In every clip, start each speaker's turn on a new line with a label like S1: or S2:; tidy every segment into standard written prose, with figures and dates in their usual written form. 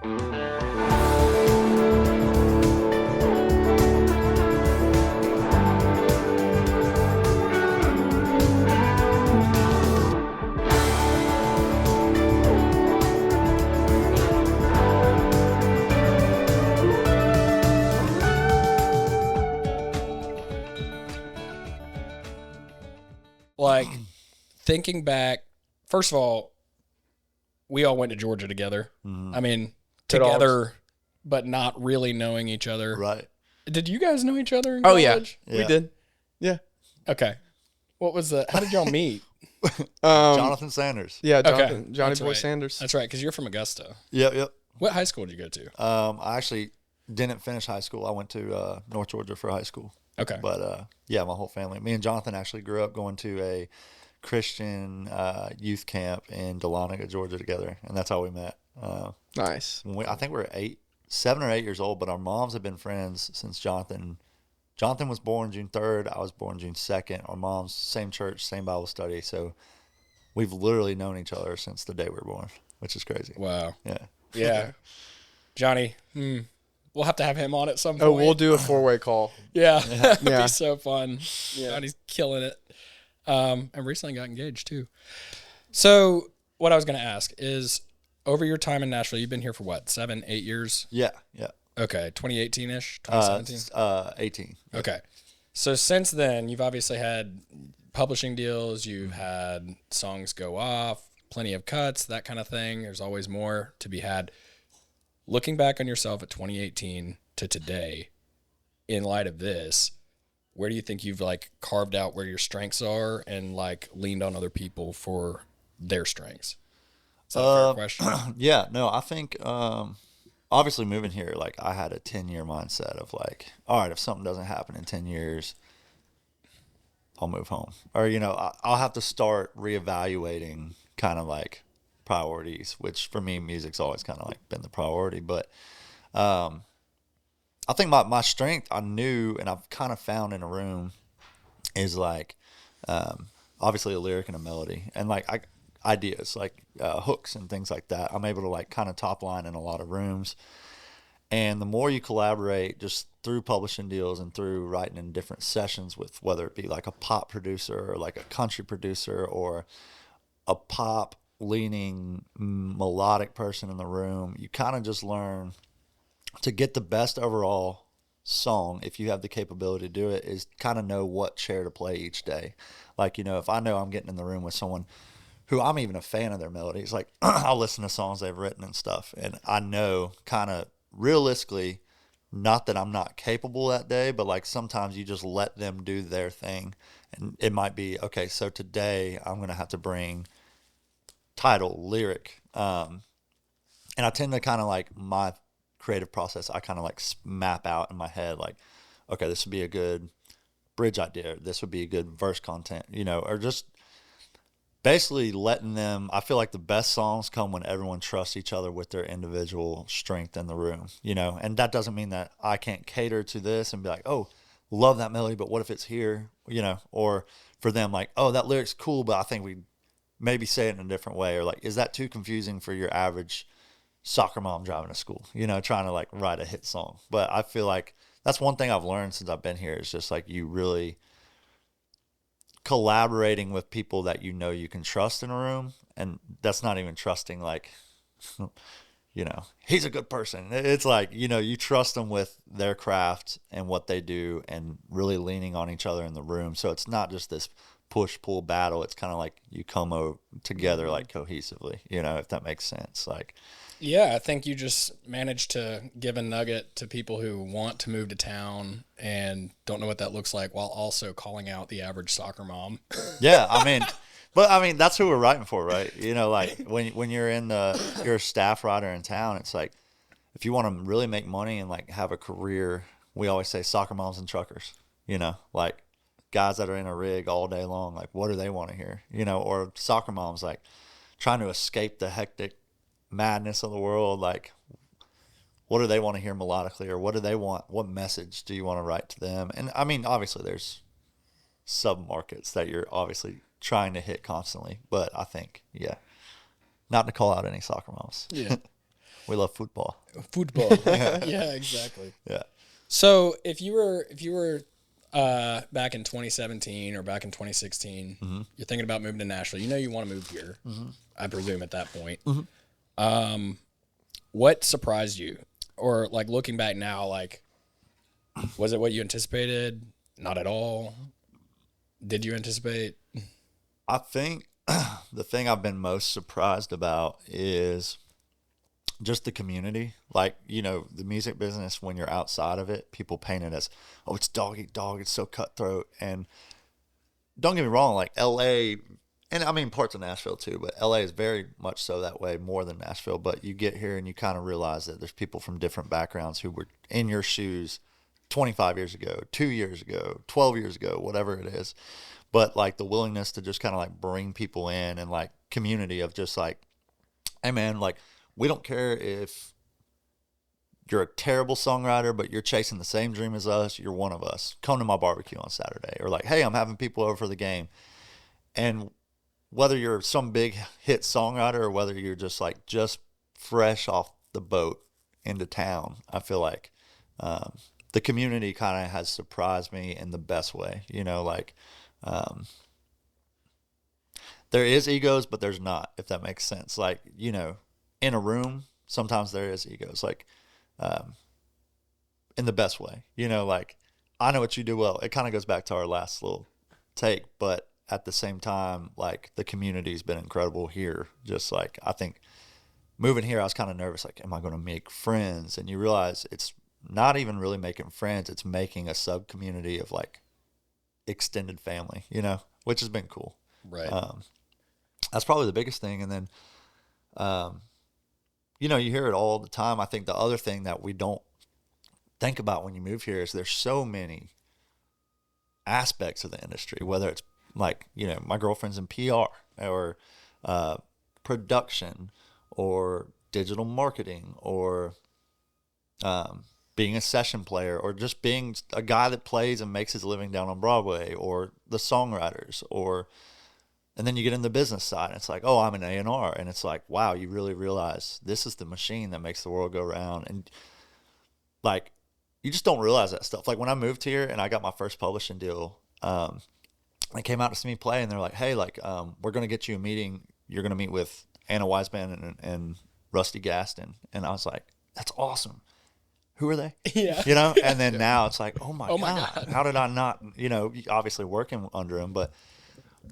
S1: Like, thinking back, first of all, we all went to Georgia together.
S2: Mm-hmm.
S1: I mean, together, but not really knowing each other.
S2: Right.
S1: Did you guys know each other in college?
S3: Yeah. We did. Yeah.
S1: Okay. What was how did y'all meet?
S2: Jonathan Sanders.
S3: Yeah,
S1: Okay.
S3: Johnny
S1: That's
S3: Boy
S1: right.
S3: Sanders.
S1: That's right, because you're from Augusta.
S2: Yep.
S1: What high school did you go to?
S2: I actually didn't finish high school. I went to North Georgia for high school.
S1: Okay.
S2: But, yeah, my whole family. Me and Jonathan actually grew up going to a Christian youth camp in Dahlonega, Georgia together, and that's how we met.
S3: Nice.
S2: I think we were 7 or 8 years old, but our moms have been friends since Jonathan was born June 3rd. I was born June 2nd. Our moms, same church, same Bible study. So we've literally known each other since the day we were born, which is crazy.
S1: Wow.
S2: Yeah.
S1: Yeah. Johnny, we'll have to have him on at some point.
S3: Oh, we'll do a 4-way call.
S1: Yeah. That'd
S3: Yeah.
S1: be so fun. Yeah. Johnny's killing it. And recently got engaged too. So what I was going to ask is, over your time in Nashville, you've been here for what, 7, 8 years?
S2: Yeah.
S1: Okay, 2018-ish, 2017?
S2: 18.
S1: Okay. So since then, you've obviously had publishing deals, you've had songs go off, plenty of cuts, that kind of thing. There's always more to be had. Looking back on yourself at 2018 to today, in light of this, where do you think you've like carved out where your strengths are and like leaned on other people for their strengths? Is that a fair question?
S2: Yeah, no, I think obviously moving here, like I had a 10-year mindset of like, all right, if something doesn't happen in 10 years, I'll move home. Or, I'll have to start reevaluating kind of like priorities, which for me, music's always kind of like been the priority. But I think my strength I knew and I've kind of found in a room is like obviously a lyric and a melody. And like ideas like hooks and things like that. I'm able to like kind of top line in a lot of rooms. And the more you collaborate just through publishing deals and through writing in different sessions with whether it be like a pop producer or like a country producer or a pop leaning melodic person in the room, you kind of just learn to get the best overall song, if you have the capability to do it, is kind of know what chair to play each day. Like, if I know I'm getting in the room with someone who I'm even a fan of their melodies, like I'll listen to songs they've written and stuff, and I know kind of realistically, not that I'm not capable that day, but like sometimes you just let them do their thing, and it might be, okay, so today I'm going to have to bring title, lyric, and I tend to kind of like my creative process, I kind of like map out in my head, like, okay, this would be a good bridge idea, this would be a good verse content, or just basically letting them. I feel like the best songs come when everyone trusts each other with their individual strength in the room, and that doesn't mean that I can't cater to this and be like, oh, love that melody, but what if it's here, or for them like, oh, that lyric's cool, but I think we maybe say it in a different way, or like, is that too confusing for your average soccer mom driving to school, trying to like write a hit song. But I feel like that's one thing I've learned since I've been here is just like you really collaborating with people that you can trust in a room. And that's not even trusting like, he's a good person. It's like, you trust them with their craft and what they do and really leaning on each other in the room. So it's not just this push-pull battle. It's kind of like you come together like cohesively, if that makes sense. Like,
S1: yeah, I think you just managed to give a nugget to people who want to move to town and don't know what that looks like, while also calling out the average soccer mom.
S2: Yeah, but that's who we're writing for, right? Like when you're you're a staff writer in town, it's like if you want to really make money and like have a career, we always say soccer moms and truckers. Like guys that are in a rig all day long, like what do they want to hear? Or soccer moms like trying to escape the hectic madness of the world, like what do they want to hear melodically, or what do they want, what message do you want to write to them? And obviously there's sub markets that you're obviously trying to hit constantly, but I think not to call out any soccer moms.
S1: Yeah.
S2: We love football.
S1: Football. Yeah, exactly.
S2: Yeah.
S1: So if you were back in 2017 or back in 2016, you're thinking about moving to Nashville. You know you want to move here, I presume at that point. What surprised you? Or like looking back now, like, was it what you anticipated? Not at all. Did you anticipate?
S2: I think the thing I've been most surprised about is just the community. Like, you know, the music business, when you're outside of it, people paint it as, oh, it's dog eat dog. It's so cutthroat. And don't get me wrong, like LA, and I mean parts of Nashville too, but LA is very much so that way, more than Nashville. But you get here and you kind of realize that there's people from different backgrounds who were in your shoes 25 years ago, 2 years ago, 12 years ago, whatever it is. But like the willingness to just kind of like bring people in and like community of just like, hey man, like we don't care if you're a terrible songwriter, but you're chasing the same dream as us. You're one of us. Come to my barbecue on Saturday. Or like, hey, I'm having people over for the game. And whether you're some big hit songwriter or whether you're just like just fresh off the boat into town, I feel like the community kind of has surprised me in the best way. You know, like there is egos, but there's not, if that makes sense. Like, you know, in a room, sometimes there is egos, like in the best way. You know, like, I know what you do well. It kind of goes back to our last little take, but at the same time, like, the community's been incredible here. Just like, I think moving here, I was kind of nervous, like, am I going to make friends? And you realize it's not even really making friends. It's making a sub community of like extended family, you know, which has been cool.
S1: Right.
S2: That's probably the biggest thing. And then, you know, you hear it all the time. I think the other thing that we don't think about when you move here is there's so many aspects of the industry, whether it's like, you know, my girlfriend's in PR or production or digital marketing or being a session player or just being a guy that plays and makes his living down on Broadway or the songwriters and then you get in the business side and it's like, oh, I'm an A&R. And it's like, wow, you really realize this is the machine that makes the world go round. And like, you just don't realize that stuff. Like when I moved here and I got my first publishing deal, they came out to see me play and they're like, hey, like, we're going to get you a meeting. You're going to meet with Anna Weisband and Rusty Gaston. And I was like, that's awesome. Who are they?
S1: Yeah.
S2: You know? And then now it's like, oh my God, how did I not, you know, obviously working under him, but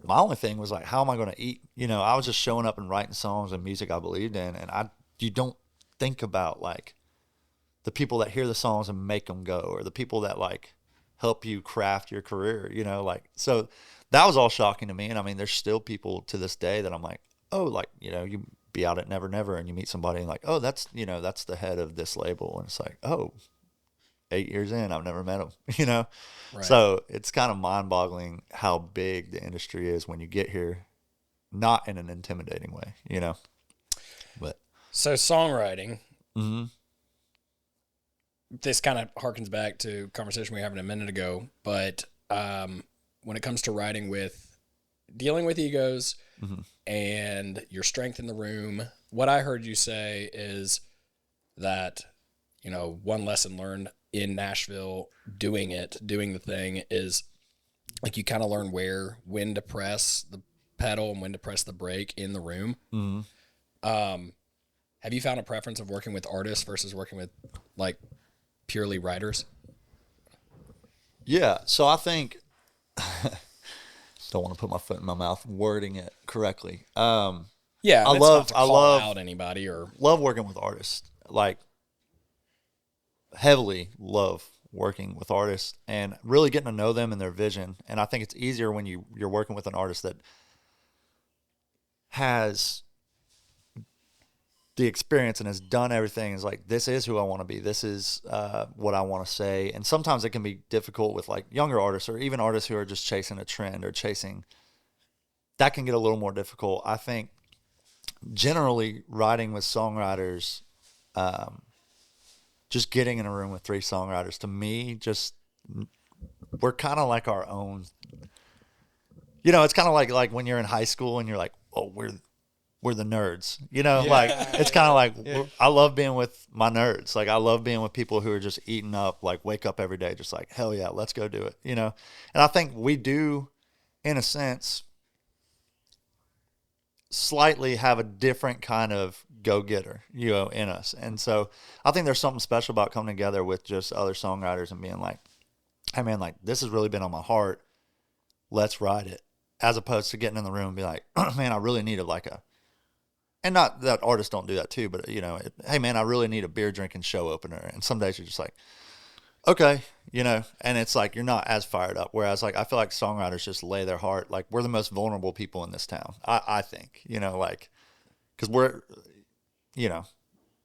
S2: my only thing was like, how am I going to eat? You know, I was just showing up and writing songs and music I believed in. And you don't think about like the people that hear the songs and make them go, or the people that like help you craft your career, you know, like, so that was all shocking to me. And I mean, there's still people to this day that I'm like, oh, like, you know, you be out at Never Never and you meet somebody and like, oh, that's, you know, that's the head of this label. And it's like, oh, 8 years in, I've never met him, you know? Right. So it's kind of mind boggling how big the industry is when you get here, not in an intimidating way, you know? But
S1: so songwriting, this kind of harkens back to a conversation we were having a minute ago, but when it comes to writing with dealing with egos and your strength in the room, what I heard you say is that, you know, one lesson learned in Nashville doing the thing is like you kind of learn when to press the pedal and when to press the brake in the room. Have you found a preference of working with artists versus working with like purely writers?
S2: Yeah. So I think, don't want to put my foot in my mouth wording it correctly.
S1: Yeah. I love out anybody or
S2: love working with artists. Like, heavily love working with artists and really getting to know them and their vision. And I think it's easier when you're working with an artist that has the experience and has done everything. Is like, this is who I want to be. This is what I want to say. And sometimes it can be difficult with like younger artists or even artists who are just chasing a trend or that can get a little more difficult. I think generally writing with songwriters, just getting in a room with 3 songwriters, to me, we're kind of like our own, you know, it's kind of like when you're in high school and you're like, oh, we're the nerds, you know, like it's kind of like I love being with my nerds. Like I love being with people who are just eating up, like wake up every day, just like, hell yeah, let's go do it, you know? And I think we do, in a sense, slightly have a different kind of go-getter, you know, in us. And so I think there's something special about coming together with just other songwriters and being like, hey man, like this has really been on my heart. Let's write it. As opposed to getting in the room and be like, man, I really need and not that artists don't do that too, but you know, hey man, I really need a beer drinking show opener. And some days you're just like, okay, you know, and it's like, you're not as fired up. Whereas like, I feel like songwriters just lay their heart. Like we're the most vulnerable people in this town. I think, you know, like, cause we're, you know,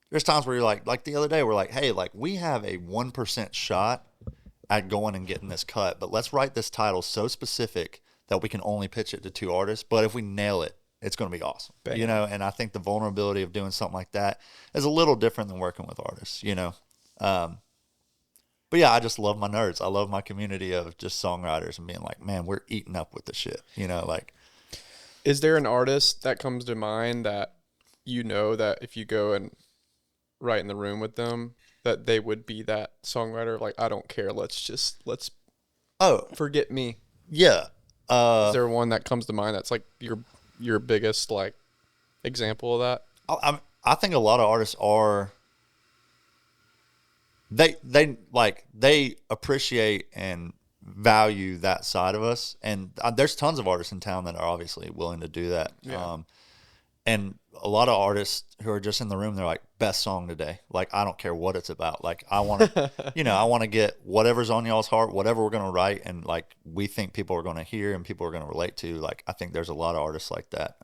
S2: there's times where you're like the other day, we're like, hey, like we have a 1% shot at going and getting this cut, but let's write this title so specific that we can only pitch it to 2 artists. But if we nail it, it's going to be awesome, you know? And I think the vulnerability of doing something like that is a little different than working with artists, you know? But yeah, I just love my nerds. I love my community of just songwriters and being like, man, we're eating up with the shit, you know? Like,
S3: Is there an artist that comes to mind that you know that if you go and write in the room with them, that they would be that songwriter? Like, I don't care. Let's forget me.
S2: Yeah.
S3: Is there one that comes to mind that's like your biggest like example of that?
S2: I think a lot of artists are, they appreciate and value that side of us. And there's tons of artists in town that are obviously willing to do that.
S3: Yeah.
S2: And a lot of artists who are just in the room, they're like, best song today. Like, I don't care what it's about. Like, I want to, you know, I want to get whatever's on y'all's heart, whatever we're going to write. And like, we think people are going to hear and people are going to relate to. Like, I think there's a lot of artists like that.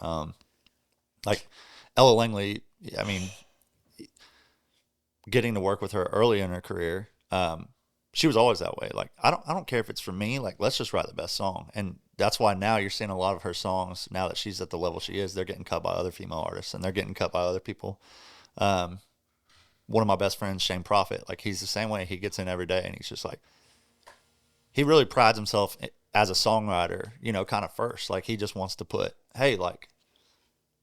S2: Like Ella Langley, I mean, getting to work with her early in her career, she was always that way. Like, I don't care if it's for me. Like, let's just write the best song. And that's why now you're seeing a lot of her songs, now that she's at the level she is, they're getting cut by other female artists and they're getting cut by other people. One of my best friends, Shane Prophet, like he's the same way. He gets in every day and he's just like, he really prides himself as a songwriter, you know, kind of first. Like he just wants to put, hey, like,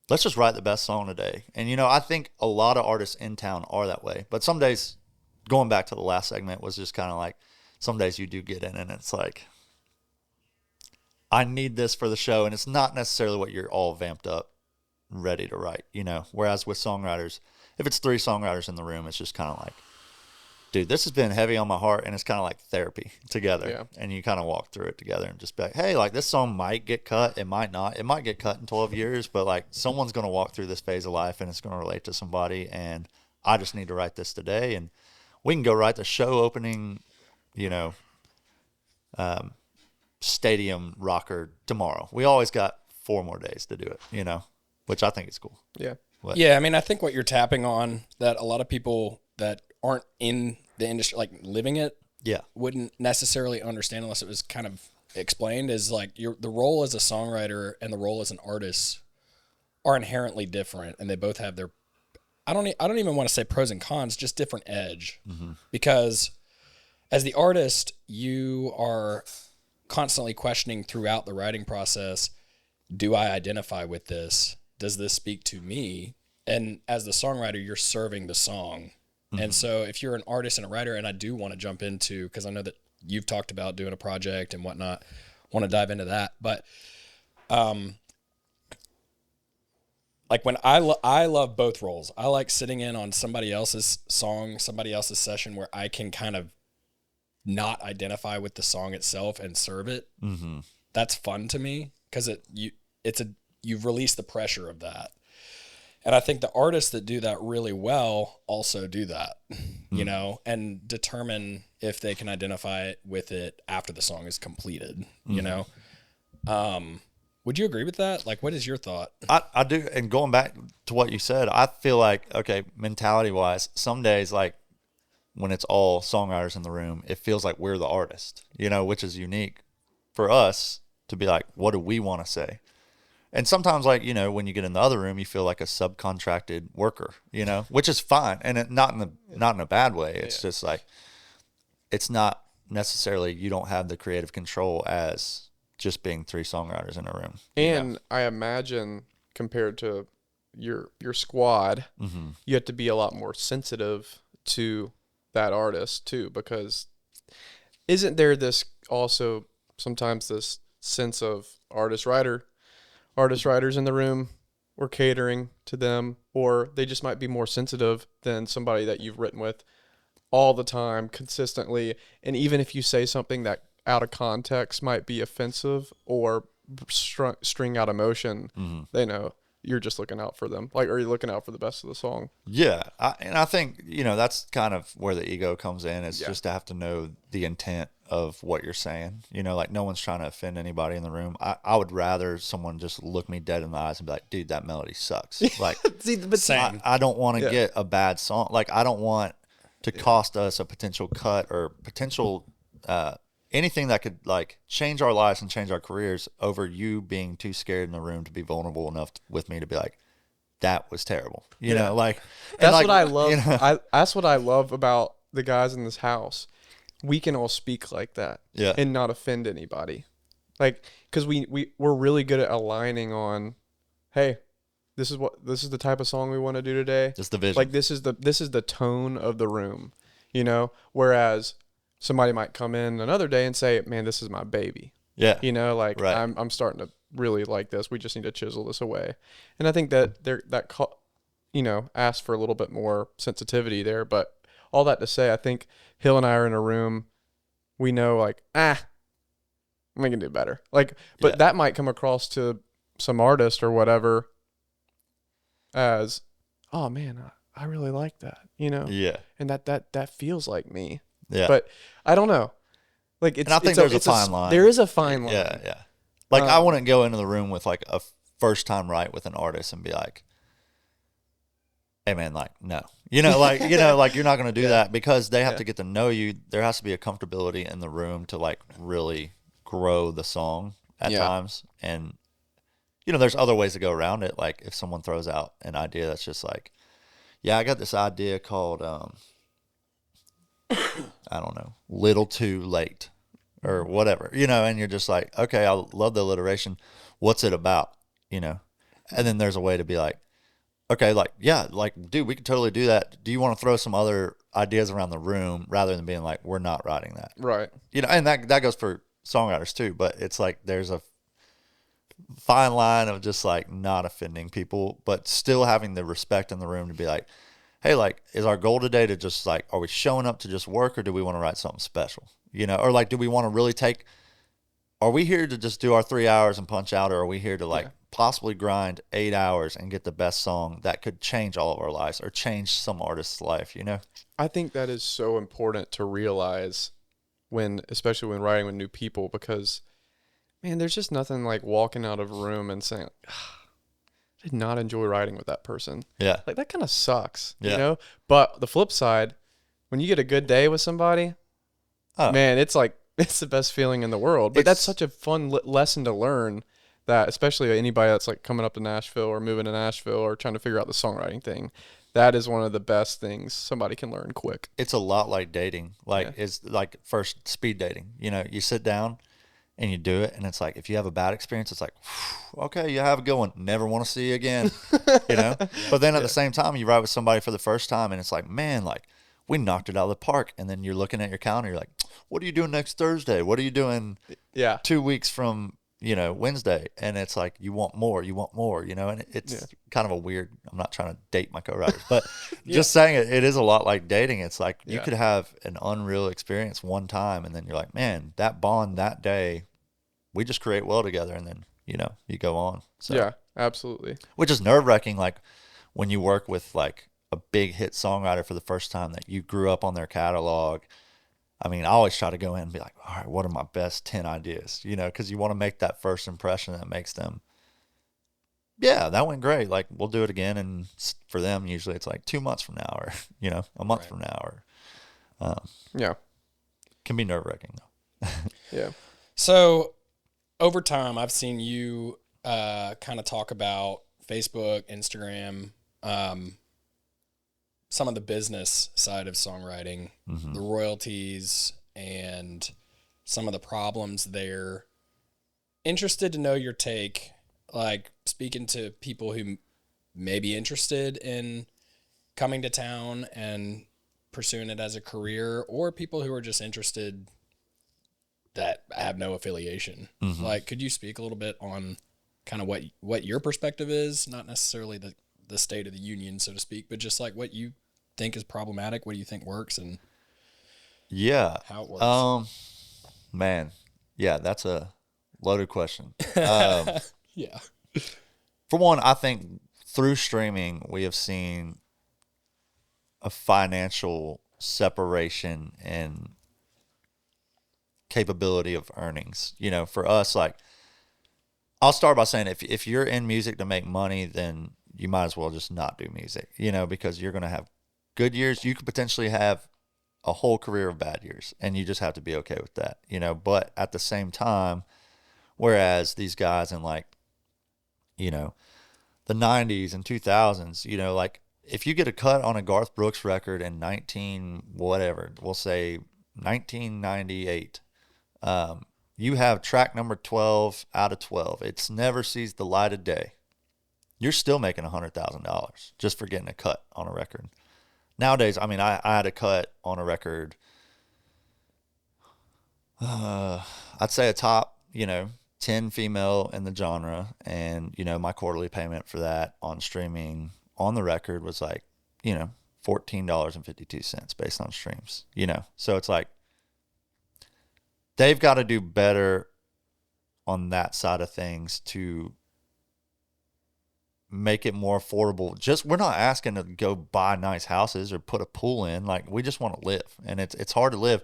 S2: let's just write the best song today. And, you know, I think a lot of artists in town are that way. But some days, going back to the last segment, was just kind of like, some days you do get in and it's like, I need this for the show. And it's not necessarily what you're all vamped up, ready to write, you know. Whereas with songwriters, if it's 3 songwriters in the room, it's just kind of like, dude, this has been heavy on my heart. And it's kind of like therapy together. Yeah. And you kind of walk through it together and just be like, hey, like this song might get cut. It might not. It might get cut in 12 years. But like someone's going to walk through this phase of life and it's going to relate to somebody. And I just need to write this today. And we can go write the show opening, you know, stadium rocker tomorrow. We always got 4 more days to do it, you know, which I think is cool.
S3: Yeah.
S2: But,
S1: yeah. I mean, I think what you're tapping on that a lot of people that aren't in the industry, like living it,
S2: yeah,
S1: wouldn't necessarily understand unless it was kind of explained, is like the role as a songwriter and the role as an artist are inherently different. And they both have their, I don't even want to say pros and cons, just different edge. Mm-hmm. Because as the artist, you are constantly questioning throughout the writing process, do I identify with this? Does this speak to me? And as the songwriter, you're serving the song. Mm-hmm. And so if you're an artist and a writer, and I do want to jump into, because I know that you've talked about doing a project and whatnot, want to dive into that. But like when I love both roles. I like sitting in on somebody else's song, somebody else's session where I can kind of not identify with the song itself and serve it. Mm-hmm. That's fun to me because you've released the pressure of that. And I think the artists that do that really well also do that, you know, and determine if they can identify with it after the song is completed, you know? Would you agree with that? Like, what is your thought?
S2: I do. And going back to what you said, I feel like, okay, mentality wise, some days, like when it's all songwriters in the room, it feels like we're the artist, you know, which is unique for us to be like, what do we want to say? And sometimes, like, you know, when you get in the other room, you feel like a subcontracted worker, you know, which is fine. And not in a bad way. It's just like, it's not necessarily, you don't have the creative control as just being 3 songwriters in a room.
S3: And I imagine compared to your squad,
S2: Mm-hmm.
S3: you have to be a lot more sensitive to that artist too, because isn't there this also sometimes this sense of artist writers in the room, or catering to them, or they just might be more sensitive than somebody that you've written with all the time consistently, and even if you say something that out of context might be offensive or string out emotion, they know you're just looking out for them, like, or you're looking out for the best of the song.
S2: Yeah, and I think that's kind of where the ego comes in. It's just to have to know the intent of what you're saying. Like no one's trying to offend anybody in the room. I would rather someone just look me dead in the eyes and be like, "Dude, that melody sucks." Like,
S3: See, but
S1: Same.
S2: I don't want to get a bad song. Like, I don't want to cost us a potential cut or potential anything that could like change our lives and change our careers over you being too scared in the room to be vulnerable enough with me to be like, that was terrible. You know, like
S3: that's
S2: like,
S3: what I love.
S2: That's
S3: what I love about the guys in this house. We can all speak like that, and not offend anybody. Like, because we're really good at aligning on, hey, this is the type of song we want to do today.
S2: Just the vision.
S3: Like this is the tone of the room, Whereas somebody might come in another day and say, "Man, this is my baby."
S2: Yeah.
S3: Like
S2: right.
S3: I'm starting to really like this. We just need to chisel this away. And I think that asks for a little bit more sensitivity there. But all that to say, I think Hill and I are in a room. We know we can do better. Like, but that might come across to some artist or whatever as, oh man, I really like that,
S2: Yeah.
S3: And that feels like me.
S2: Yeah.
S3: But I don't know. Like,
S2: and I think there's a fine line.
S3: There is a fine line.
S2: Yeah, yeah. Like, I wouldn't go into the room with like a first time write with an artist and be like, "Hey man, like, no." Like you're not going to do that, because they have to get to know you. There has to be a comfortability in the room to like really grow the song at times. And there's other ways to go around it. Like if someone throws out an idea that's just like, "Yeah, I got this idea called I don't know, Little Too Late," or whatever, and you're just like, "Okay, I love the alliteration. What's it about?" And then there's a way to be like, "Okay, like, yeah, like, dude, we could totally do that. Do you want to throw some other ideas around the room," rather than being like, "We're not writing that."
S3: Right.
S2: And that goes for songwriters too, but it's like there's a fine line of just like not offending people, but still having the respect in the room to be like, "Hey, like, is our goal today to just like, are we showing up to just work, or do we want to write something special? Or like, do we want to really are we here to just do our 3 hours and punch out, or are we here to like possibly grind 8 hours and get the best song that could change all of our lives or change some artist's life?"
S3: I think that is so important to realize especially when writing with new people, because man, there's just nothing like walking out of a room and saying, I did not enjoy writing with that person.
S2: Yeah.
S3: Like that kind of sucks, But the flip side, when you get a good day with somebody, man, it's like, it's the best feeling in the world. But that's such a fun lesson to learn, that especially anybody that's like coming up to Nashville or moving to Nashville or trying to figure out the songwriting thing, that is one of the best things somebody can learn quick.
S2: It's a lot like dating. Like it's like first speed dating. You sit down and you do it, and it's like, if you have a bad experience, it's like, okay, you have a good one. Never want to see you again. But then at the same time, you write with somebody for the first time, and it's like, man, like, we knocked it out of the park. And then you're looking at your calendar, you're like, what are you doing next Thursday? What are you doing 2 weeks from, Wednesday? And it's like, you want more, and it's kind of a weird, I'm not trying to date my co-writers, but just saying it is a lot like dating. It's like, you could have an unreal experience one time, and then you're like, man, that bond that day, we just create well together. And then, you go on. So,
S3: yeah, absolutely.
S2: Which is nerve-wracking. Like when you work with like a big hit songwriter for the first time that you grew up on their catalog. I mean, I always try to go in and be like, all right, what are my best 10 ideas? Because you want to make that first impression that makes them, yeah, that went great. Like, we'll do it again. And for them, usually it's like 2 months from now, or, a month from now, or, can be nerve-wracking though.
S3: Yeah.
S1: So over time, I've seen you kind of talk about Facebook, Instagram, some of the business side of songwriting, the royalties, and some of the problems there. Interested to know your take, like speaking to people who maybe interested in coming to town and pursuing it as a career, or people who are just interested that have no affiliation. Like, could you speak a little bit on kind of what your perspective is? Not necessarily the state of the union, so to speak, but just like what you think is problematic, what do you think works, and how it works.
S2: Man, yeah, that's a loaded question.
S1: Yeah.
S2: For one, I think through streaming, we have seen a financial separation in capability of earnings. You know, for us, like, I'll start by saying if you're in music to make money, then you might as well just not do music, you know, because you're going to have good years. You could potentially have a whole career of bad years, and you just have to be okay with that, you know. But at the same time, whereas these guys in, like, you know, the 90s and 2000s, you know, like, if you get a cut on a Garth Brooks record in 1998, you have track number 12 out of 12. It's never sees the light of day. You're still making $100,000 just for getting a cut on a record. Nowadays, I mean, I had a cut on a record, I'd say a top, you know, 10 female in the genre, and, you know, my quarterly payment for that on streaming on the record was like, you know, $14.52 based on streams, you know. So it's like they've got to do better on that side of things to make it more affordable. Just, we're not asking to go buy nice houses or put a pool in. Like, we just want to live, and it's hard to live.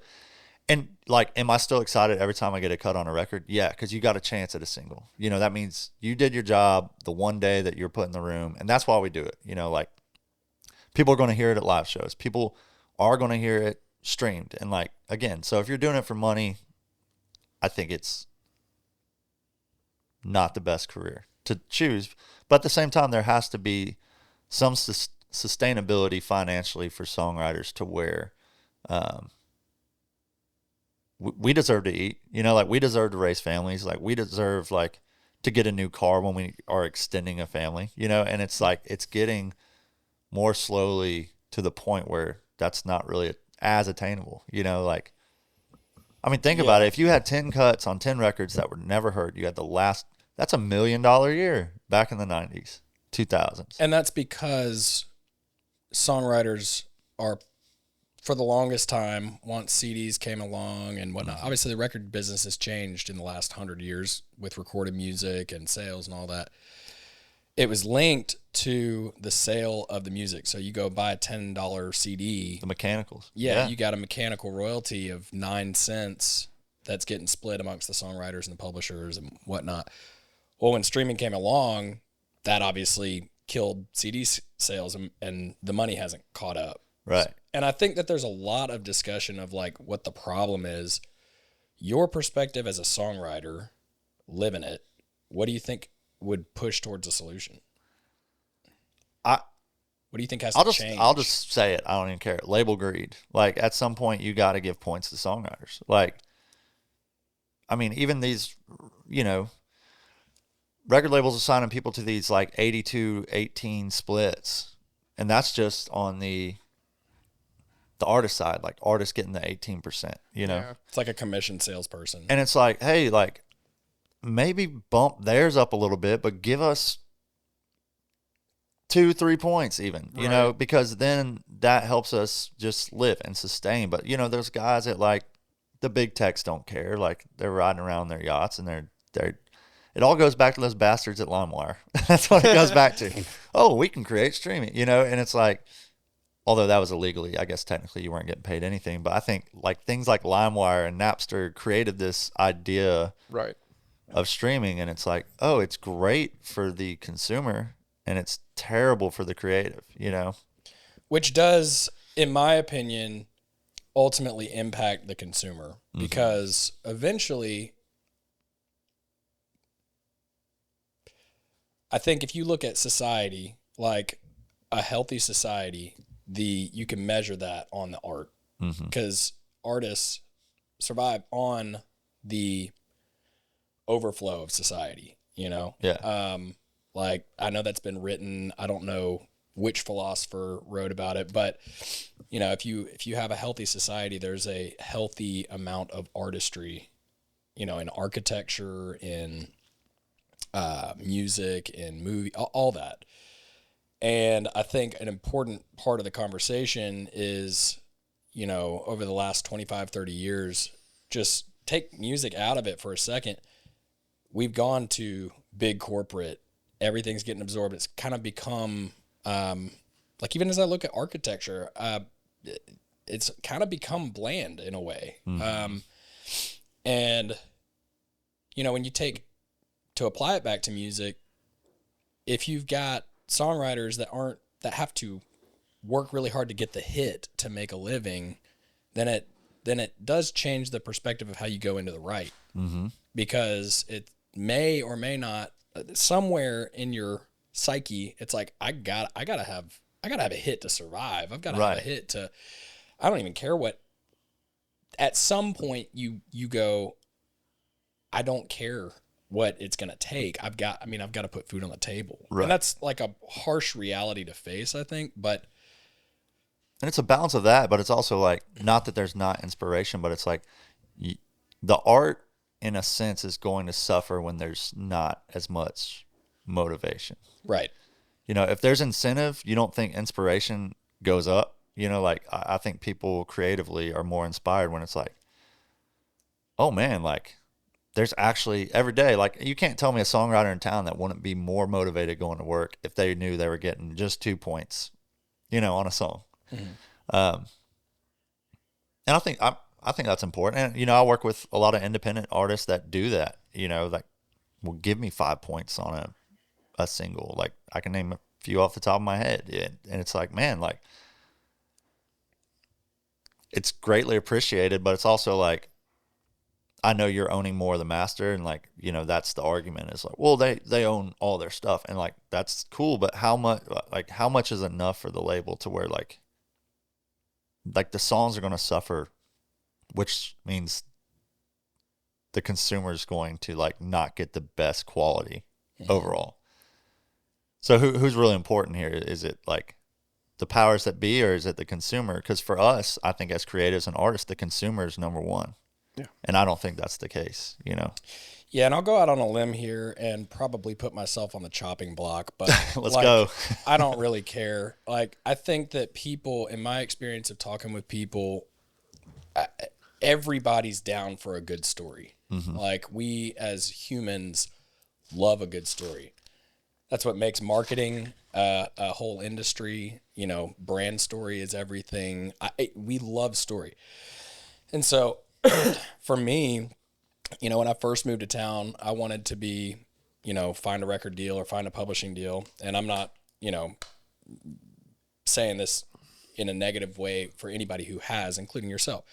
S2: And, like, am I still excited every time I get a cut on a record? Yeah, because you got a chance at a single. You know, that means you did your job the one day that you're put in the room, and that's why we do it. You know, like, people are going to hear it at live shows. People are going to hear it streamed. And, like, again, so if you're doing it for money, I think it's not the best career to choose. But at the same time, there has to be some sustainability financially for songwriters to where we deserve to eat, you know, like, we deserve to raise families. Like, we deserve, like, to get a new car when we are extending a family, you know. And it's like, it's getting more slowly to the point where that's not really as attainable, you know. Like, I mean, think about it. If you had 10 cuts on 10 records that were never heard, you had that's $1 million a year back in the 90s, 2000s.
S1: And that's because songwriters are, for the longest time, once CDs came along and whatnot, obviously the record business has changed in the last 100 years with recorded music and sales and all that. It was linked to the sale of the music. So you go buy a $10 CD.
S2: The mechanicals.
S1: Yeah, you got a mechanical royalty of 9 cents that's getting split amongst the songwriters and the publishers and whatnot. Well, when streaming came along, that obviously killed CD sales, and the money hasn't caught up.
S2: Right.
S1: And I think that there's a lot of discussion of, like, what the problem is. Your perspective as a songwriter, living it, what do you think would push towards a solution? What do you think has to change?
S2: I'll just say it. I don't even care. Label greed. Like, at some point, you got to give points to songwriters. Like, I mean, even these, you know, record labels are signing people to these, like, 82-18 splits, and that's just on the artist side, like, artists getting the 18%, you know.
S1: Yeah. It's like a commission salesperson.
S2: And it's like, hey, like, maybe bump theirs up a little bit, but give us 2-3 points even, you know, because then that helps us just live and sustain. But, you know, those guys that, like, the big techs don't care. Like, they're riding around their yachts, and they're it all goes back to those bastards at LimeWire. That's what it goes back to. Oh, we can create streaming, you know. And it's like, although that was illegally, I guess technically you weren't getting paid anything. But I think, like, things like LimeWire and Napster created this idea of streaming, and it's like, oh, it's great for the consumer and it's terrible for the creative, you know.
S1: Which does, in my opinion, ultimately impact the consumer, because eventually, I think if you look at society, like a healthy society, you can measure that on the art, because artists survive on the overflow of society, you know?
S2: Yeah.
S1: Like, I know that's been written. I don't know which philosopher wrote about it, but you know, if you have a healthy society, there's a healthy amount of artistry, you know, in architecture, in music, in movie, all that. And I think an important part of the conversation is, you know, over the last 25, 30 years, just take music out of it for a second. We've gone to big corporate, everything's getting absorbed. It's kind of become, like, even as I look at architecture, it's kind of become bland in a way. And, you know, when you to apply it back to music, if you've got songwriters that have to work really hard to get the hit to make a living, then it does change the perspective of how you go into the write. Because it may or may not, somewhere in your psyche, it's like, I gotta have a hit to survive. I've got to have a hit to, I don't even care what, at some point you go, I don't care what it's going to take. I've got to put food on the table. Right. And that's like a harsh reality to face, I think, and
S2: it's a balance of that, but it's also like, not that there's not inspiration, but it's like the art in a sense is going to suffer when there's not as much motivation.
S1: Right.
S2: You know, if there's incentive, you don't think inspiration goes up. You know, like, I think people creatively are more inspired when it's like, oh man, like, there's actually every day, like, you can't tell me a songwriter in town that wouldn't be more motivated going to work if they knew they were getting just 2 points, you know, on a song. And I think that's important. And, you know, I work with a lot of independent artists that do that, you know, like, will give me 5 points on a single. Like, I can name a few off the top of my head. And it's like, man, like, it's greatly appreciated, but it's also like, I know you're owning more of the master, and like, you know, that's the argument. Is like, well, they own all their stuff, and like, that's cool, but how much is enough for the label to where like the songs are going to suffer, which means the consumer is going to like not get the best quality overall. So who's really important here? Is it like the powers that be, or is it the consumer? Because for us, I think as creatives and artists, the consumer is number one. Yeah. And I don't think that's the case, you know?
S1: Yeah, and I'll go out on a limb here and probably put myself on the chopping block, but
S2: let's go.
S1: I don't really care. Like, I think that people, in my experience of talking with people, everybody's down for a good story. Like, we as humans love a good story. That's what makes marketing a whole industry. You know, brand story is everything. We love story. And so for me, you know, when I first moved to town, I wanted to be, you know, find a record deal or find a publishing deal. And I'm not, you know, saying this in a negative way for anybody who has, including yourself.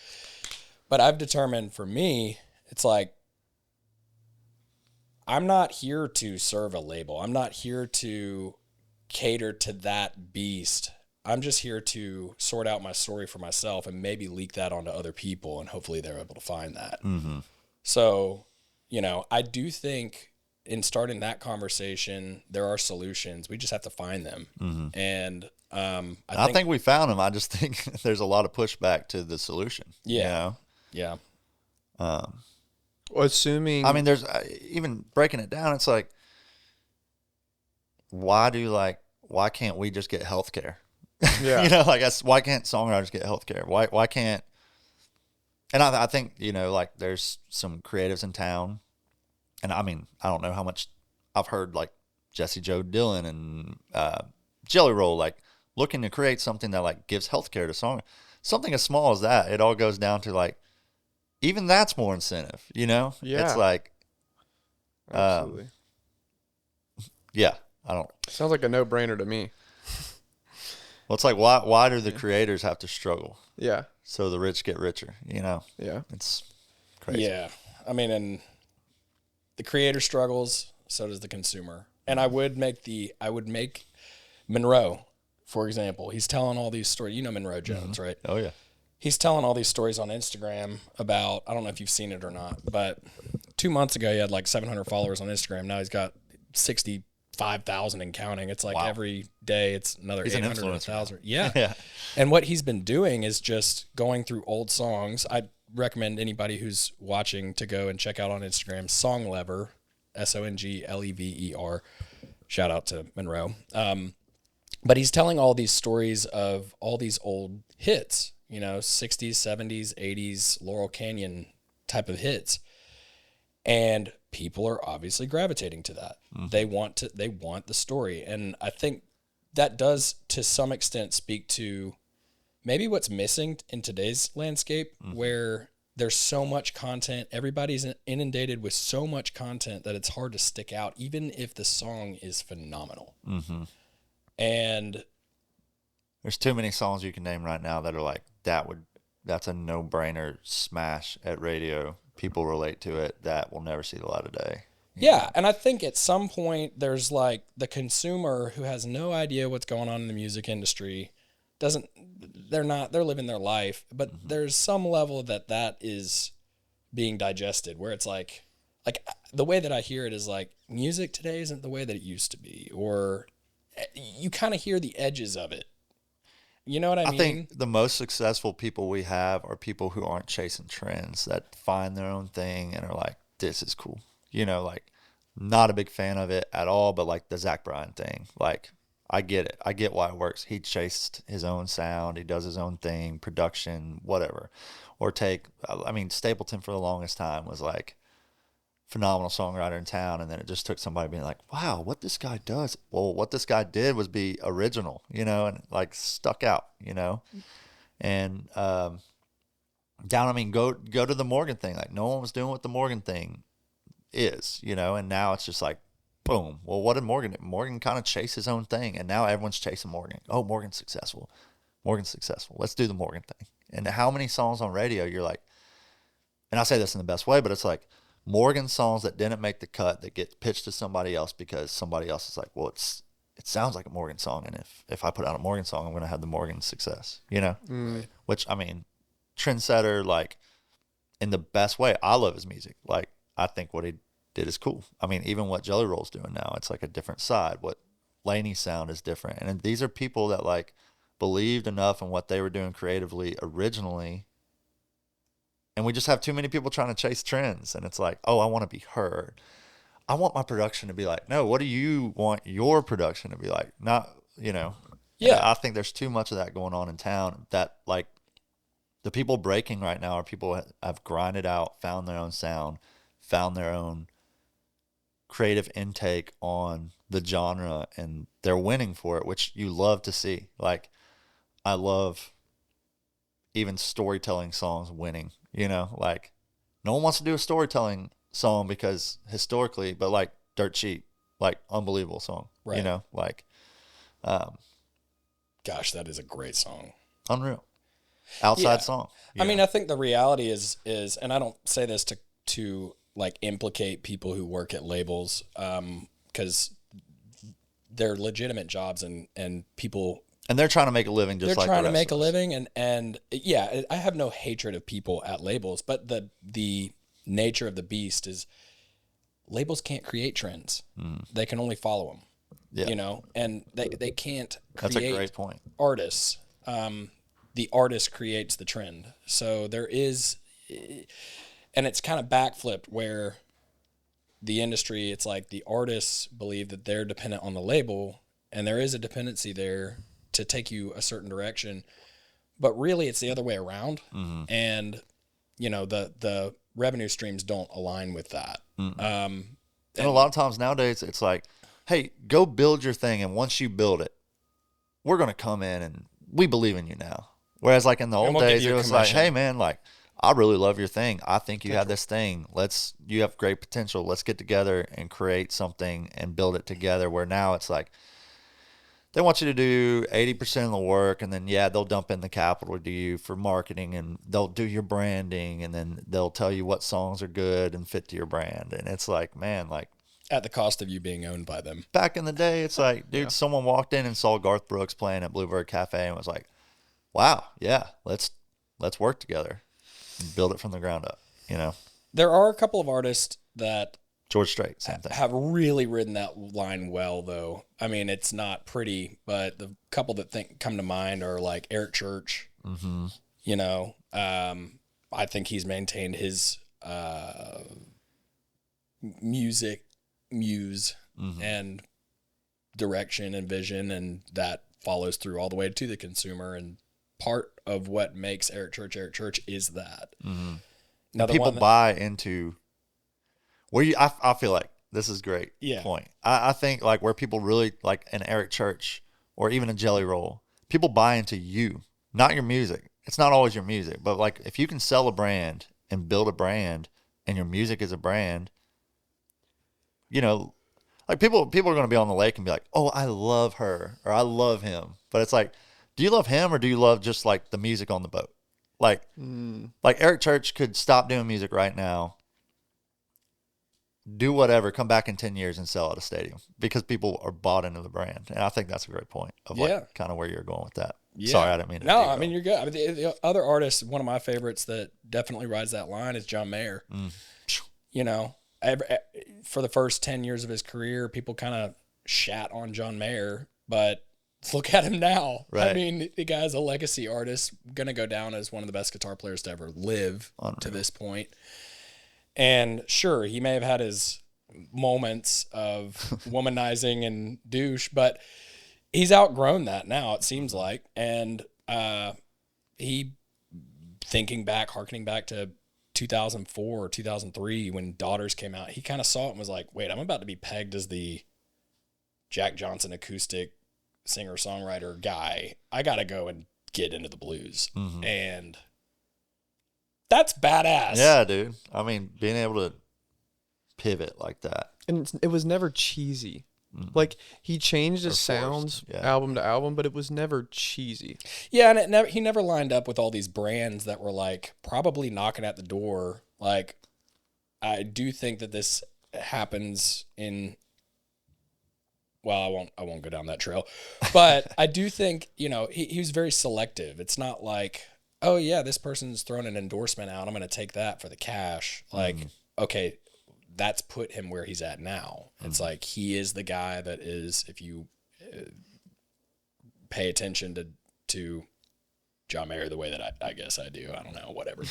S1: But I've determined for me, it's like, I'm not here to serve a label. I'm not here to cater to that beast. I'm just here to sort out my story for myself and maybe leak that onto other people, and hopefully they're able to find that. So, you know, I do think in starting that conversation, there are solutions. We just have to find them. And I think
S2: we found them. I just think there's a lot of pushback to the solution.
S1: Yeah.
S2: You know?
S1: Yeah.
S3: Well, assuming,
S2: I mean, there's even breaking it down. It's like, why can't we just get healthcare?
S3: Yeah.
S2: You know, like, why can't songwriters get healthcare? Why can't? And I think, you know, like, there's some creatives in town, and I mean, I don't know how much I've heard, like Jesse Joe Dillon and Jelly Roll, like, looking to create something that like gives healthcare to song. Something as small as that, it all goes down to like, even that's more incentive, you know?
S3: Yeah.
S2: It's like,
S3: absolutely.
S2: Yeah, I don't.
S3: Sounds like a no-brainer to me.
S2: Well, it's like, why do the creators have to struggle?
S3: Yeah.
S2: So the rich get richer, you know?
S3: Yeah.
S2: It's crazy.
S1: Yeah. I mean, and the creator struggles, so does the consumer. And I would make Monroe, for example. He's telling all these stories. You know Monroe Jones, right?
S2: Oh, yeah.
S1: He's telling all these stories on Instagram about, I don't know if you've seen it or not, but 2 months ago he had like 700 followers on Instagram. Now he's got 60,000 5,000 and counting. It's like
S2: Wow.
S1: every day it's another
S2: He's an
S1: 800 or
S2: influencer.
S1: 1,000. Yeah.
S2: Yeah.
S1: And what he's been doing is just going through old songs. I recommend anybody who's watching to go and check out on Instagram Songlever, Songlever. Shout out to Monroe. But he's telling all these stories of all these old hits, 60s, 70s, 80s, Laurel Canyon type of hits. And people are obviously gravitating to that. They want the story. And I think that does to some extent speak to maybe what's missing in today's landscape, where there's so much content. Everybody's inundated with so much content that it's hard to stick out, even if the song is phenomenal. And
S2: There's too many songs you can name right now that are like, that's a no-brainer smash at radio. People relate to it. That will never see the light of day.
S1: yeah, and I think at some point there's like the consumer who has no idea what's going on in the music industry. They're living their life, but there's some level that is being digested where it's like the way that I hear it is like music today isn't the way that it used to be, or you kind of hear the edges of it. You know what I mean?
S2: I think the most successful people we have are people who aren't chasing trends, that find their own thing and are like, this is cool. Like not a big fan of it at all, but like the Zach Bryan thing, like I get it. I get why it works. He chased his own sound. He does his own thing, production, whatever. Or Stapleton for the longest time was like phenomenal songwriter in town, and then it just took somebody being like, wow, what this guy does. Well, what this guy did was be original, and like stuck out, and go to the Morgan thing. Like no one was doing what the Morgan thing is, and now it's just like, boom. Well, what did Morgan do? Morgan kind of chased his own thing, and now everyone's chasing Morgan. Oh, Morgan's successful. Let's do the Morgan thing. And how many songs on radio you're like, and I say this in the best way, but it's like Morgan songs that didn't make the cut that get pitched to somebody else because somebody else is like, well, it sounds like a Morgan song, and if I put out a Morgan song, I'm going to have the Morgan success, Which, trendsetter, like, in the best way. I love his music. Like, I think what he did is cool. Even what Jelly Roll's doing now, it's like a different side. What Laney's sound is different. And these are people that, like, believed enough in what they were doing creatively originally. And we just have too many people trying to chase trends. And it's like, oh, I want to be heard. I want my production to be like, no, what do you want your production to be like? Not, Yeah. I think there's too much of that going on in town, that like the people breaking right now are people who have grinded out, found their own sound, found their own creative intake on the genre, and they're winning for it, which you love to see. Like, I love even storytelling songs winning, like no one wants to do a storytelling song because historically, but like Dirt Cheap, like unbelievable song,
S1: right.
S2: Gosh,
S1: that is a great song.
S2: Unreal. Outside song.
S1: I think the reality is, and I don't say this to like implicate people who work at labels, because they're legitimate jobs and people. And
S2: they're trying to make a living just like
S1: they're trying to make
S2: a
S1: living. And yeah, I have no hatred of people at labels, but the nature of the beast is labels can't create trends. They can only follow them, and they can't create.
S2: That's a great point.
S1: Artists. The artist creates the trend. So there is, and it's kind of backflipped where the industry, it's like the artists believe that they're dependent on the label, and there is a dependency there to take you a certain direction, but really it's the other way around. And the revenue streams don't align with that.
S2: And a lot of times nowadays it's like, hey, go build your thing, and once you build it, we're going to come in and we believe in you now. Whereas like in the old days, it was like, hey man, like, I really love your thing. I think you have this thing. You have great potential. Let's get together and create something and build it together. Where now it's like, they want you to do 80% of the work, and then, they'll dump in the capital to you for marketing, and they'll do your branding, and then they'll tell you what songs are good and fit to your brand. And it's like, man, like,
S1: at the cost of you being owned by them.
S2: Back in the day, it's like, dude, someone walked in and saw Garth Brooks playing at Bluebird Cafe and was like, wow, let's work together and build it from the ground up,
S1: There are a couple of artists that
S2: George Strait, same thing.
S1: Have really ridden that line well, though. I mean, it's not pretty, but the couple that come to mind are like Eric Church.
S2: Mm-hmm.
S1: You know, I think he's maintained his music muse and direction and vision, and that follows through all the way to the consumer. And part of what makes Eric Church is that.
S2: Mm-hmm. People buy into where I feel like this is great point. I think like where people really like an Eric Church or even a Jelly Roll, people buy into you, not your music. It's not always your music, but like if you can sell a brand and build a brand and your music is a brand, you know, like people are going to be on the lake and be like, oh, I love her or I love him. But it's like, do you love him or do you love just like the music on the boat? Like Eric Church could stop doing music right now, do whatever, come back in 10 years and sell at a stadium because people are bought into the brand. And I think that's a great point of like kind of where you're going with that. Yeah. Sorry, I didn't mean to.
S1: No, I mean, you're good. I mean, the other artist, one of my favorites that definitely rides that line is John Mayer. You know, for the first 10 years of his career, people kind of shat on John Mayer, but look at him now. Right. I mean, the guy's a legacy artist, going to go down as one of the best guitar players to ever live to this point. And sure, he may have had his moments of womanizing and douche, but he's outgrown that now, it seems like. And he, harkening back to 2004 or 2003 when Daughters came out, he kind of saw it and was like, wait, I'm about to be pegged as the Jack Johnson acoustic singer-songwriter guy. I got to go and get into the blues. And that's badass.
S2: Yeah, dude. I mean, being able to pivot like that.
S3: And it was never cheesy. Like, he changed his sounds album to album, but it was never cheesy.
S1: Yeah, and he never lined up with all these brands that were, like, probably knocking at the door. Like, I do think that this happens in... Well, I won't go down that trail. But I do think, you know, he was very selective. It's not like, oh, yeah, this person's thrown an endorsement out. I'm going to take that for the cash. Like, okay, that's put him where he's at now. It's like he is the guy that is, if you pay attention to John Mayer the way that I guess I do. I don't know, whatever.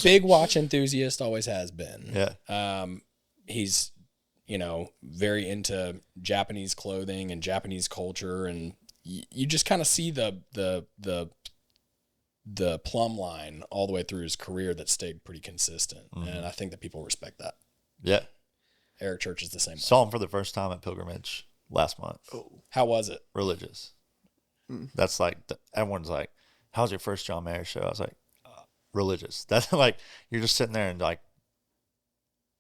S1: Big watch enthusiast, always has been.
S2: Yeah.
S1: He's, you know, very into Japanese clothing and Japanese culture, and you just kind of see the plumb line all the way through his career that stayed pretty consistent. And I think that people respect that.
S2: Yeah.
S1: Eric Church is the same.
S2: Saw him for the first time at Pilgrimage last month.
S1: Oh. How was it?
S2: Religious. That's like, everyone's like, how's your first John Mayer show? I was like, religious. That's like, you're just sitting there and like,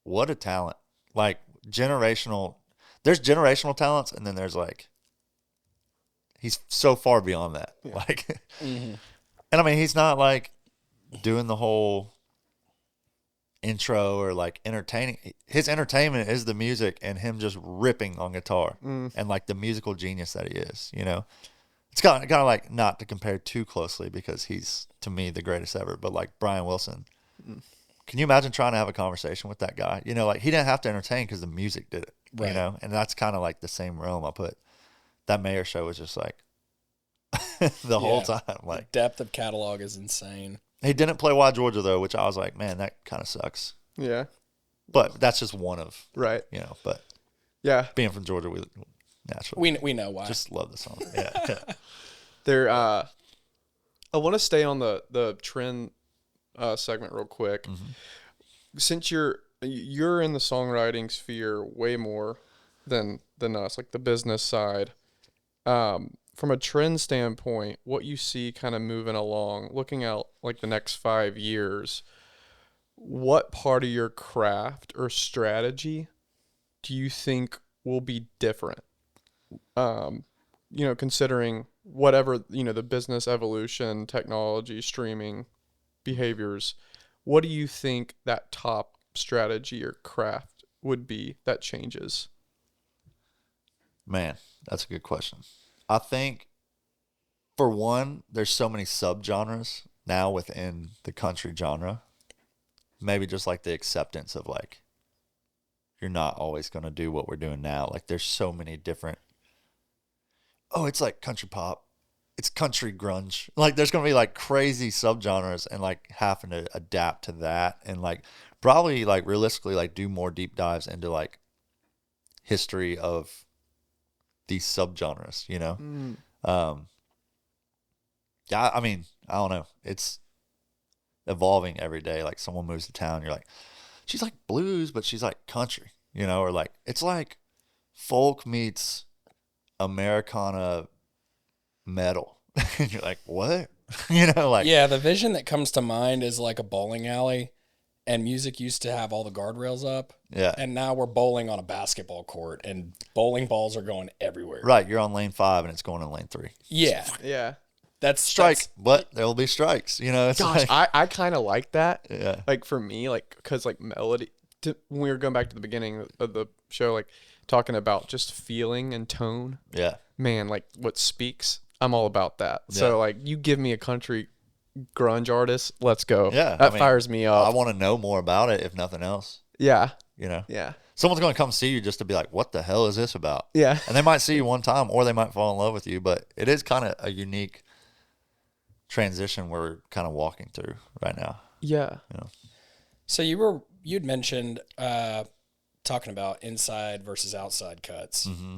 S2: what a talent. Like, there's generational talents, and then there's like, he's so far beyond that. Yeah. Like, and I mean, he's not like doing the whole intro or like entertaining. His entertainment is the music and him just ripping on guitar and like the musical genius that he is, you know. It's kind of like, not to compare too closely because he's, to me, the greatest ever, but like Brian Wilson. Can you imagine trying to have a conversation with that guy? You know, like, he didn't have to entertain because the music did it, right. You know? And that's kind of like the same realm I put. That Mayer show was just like the whole time. Like,
S1: the depth of catalog is insane.
S2: He didn't play Why Georgia, though, which I was like, man, that kind of sucks.
S3: Yeah.
S2: But that's just one of,
S3: right.
S2: You know, but
S3: yeah,
S2: being from Georgia, we naturally.
S1: We know why.
S2: Just love the song. Yeah.
S3: I want to stay on the trend segment real quick. Since you're in the songwriting sphere way more than us, like the business side, from a trend standpoint, what you see kind of moving along, looking out like the next 5 years, what part of your craft or strategy do you think will be different? You know, considering whatever, you know, the business evolution, technology, streaming, behaviors, what do you think that top strategy or craft would be that changes?
S2: Man, that's a good question. I think, for one, there's so many subgenres now within the country genre. Maybe just like the acceptance of like you're not always going to do what we're doing now. Like there's so many different, oh, it's like country pop, it's country grunge. Like there's going to be like crazy subgenres, and like having to adapt to that, and like probably like realistically like do more deep dives into like history of these subgenres, you know? Yeah, I mean, I don't know. It's evolving every day. Like someone moves to town, you're like, she's like blues, but she's like country, you know? Or like, it's like folk meets Americana metal. And you're like, what? You know, like.
S1: Yeah, the vision that comes to mind is like a bowling alley, and music used to have all the guardrails up.
S2: Yeah.
S1: And now we're bowling on a basketball court, and bowling balls are going everywhere.
S2: Right. You're on lane 5 and it's going in lane 3.
S1: Yeah.
S3: Yeah.
S1: That's
S2: Strike, but there will be strikes, you know? It's
S3: Gosh,
S2: like,
S3: I kind of like that.
S2: yeah.
S3: Like for me, like, because like melody, when we were going back to the beginning of the show, like talking about just feeling and tone,
S2: Yeah.
S3: man, like what speaks, I'm all about that.
S2: Yeah.
S3: So like you give me a country grunge artist, let's go.
S2: Yeah.
S3: That fires me up.
S2: I want to know more about it, if nothing else,
S3: Yeah.
S2: you know?
S3: Yeah.
S2: Someone's going to come see you just to be like, what the hell is this about?
S3: Yeah.
S2: And they might see you one time, or they might fall in love with you, but it is kind of a unique transition we're kind of walking through right now.
S3: Yeah.
S2: You know?
S1: So you'd mentioned talking about inside versus outside cuts.
S2: Mm-hmm.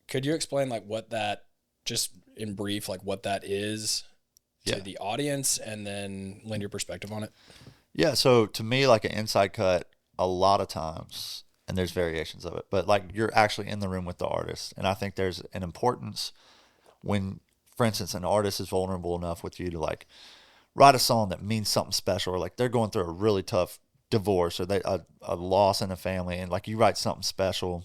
S1: Could you explain like what that, just in brief, like what that is to the audience, and then lend your perspective on it?
S2: Yeah. So to me, like an inside cut, a lot of times, and there's variations of it, but like you're actually in the room with the artist. And I think there's an importance when, for instance, an artist is vulnerable enough with you to like write a song that means something special, or like they're going through a really tough divorce, or a loss in a family, and like you write something special.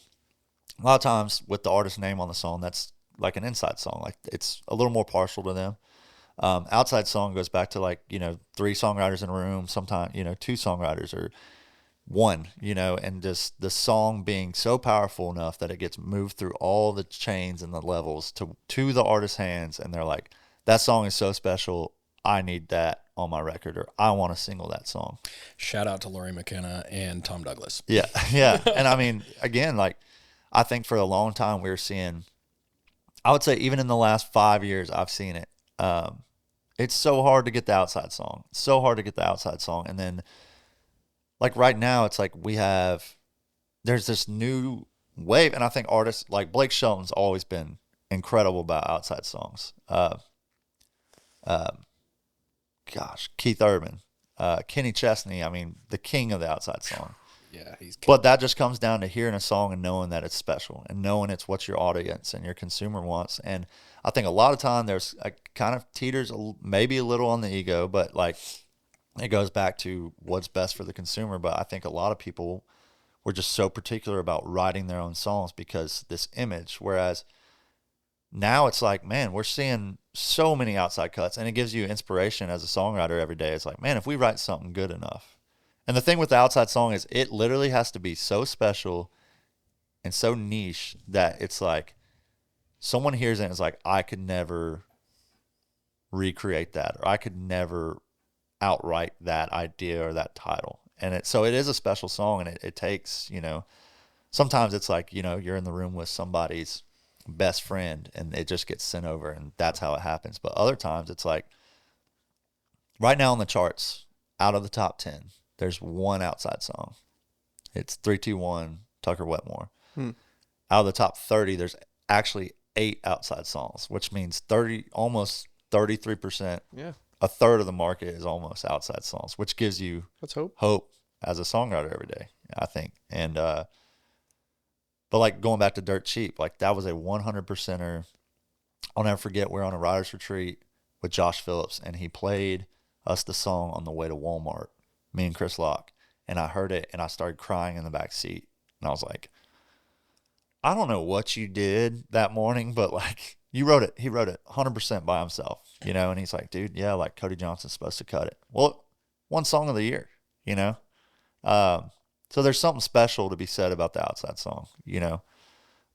S2: A lot of times with the artist's name on the song, that's like an inside song. Like it's a little more partial to them. Outside song goes back to like, 3 songwriters in a room, sometimes, 2 songwriters or 1, and just the song being so powerful enough that it gets moved through all the chains and the levels to the artist's hands. And they're like, that song is so special, I need that on my record, or I want to single that song.
S1: Shout out to Lori McKenna and Tom Douglas.
S2: Yeah. Yeah. And I mean, again, like I think for a long time we were seeing, I would say even in the last 5 years, I've seen it. It's so hard to get the outside song. And then like right now, it's like there's this new wave. And I think artists like Blake Shelton's always been incredible about outside songs. Keith Urban, Kenny Chesney, I mean, the king of the outside song.
S1: Yeah, he's good.
S2: But that just comes down to hearing a song and knowing that it's special, and knowing it's what your audience and your consumer wants. And I think a lot of time there's a kind of teeters maybe a little on the ego, but like it goes back to what's best for the consumer. But I think a lot of people were just so particular about writing their own songs because this image, whereas now it's like, man, we're seeing so many outside cuts, and it gives you inspiration as a songwriter every day. It's like, man, if we write something good enough. And the thing with the outside song is it literally has to be so special and so niche that it's like someone hears it and is like, I could never recreate that, or I could never outright that idea or that title. And so it is a special song, and it takes, sometimes it's like, you're in the room with somebody's best friend and it just gets sent over, and that's how it happens. But other times it's like right now on the charts, out of the top 10, there's 1 outside song. It's 321 Tucker Wetmore. Out of the top 30, there's actually 8 outside songs, which means almost 33%.
S3: Yeah.
S2: A third of the market is almost outside songs, which gives you
S3: Let's hope
S2: as a songwriter every day, I think. And but like going back to Dirt Cheap, like that was a 100%er. I'll never forget, we're on a writer's retreat with Josh Phillips, and he played us the song on the way to Walmart, me and Chris Locke, and I heard it and I started crying in the back seat. And I was like, I don't know what you did that morning, but like he wrote it 100% by himself, and he's like, dude, yeah, like Cody Johnson's supposed to cut it. Well, 1 song of the year, so there's something special to be said about the outside song,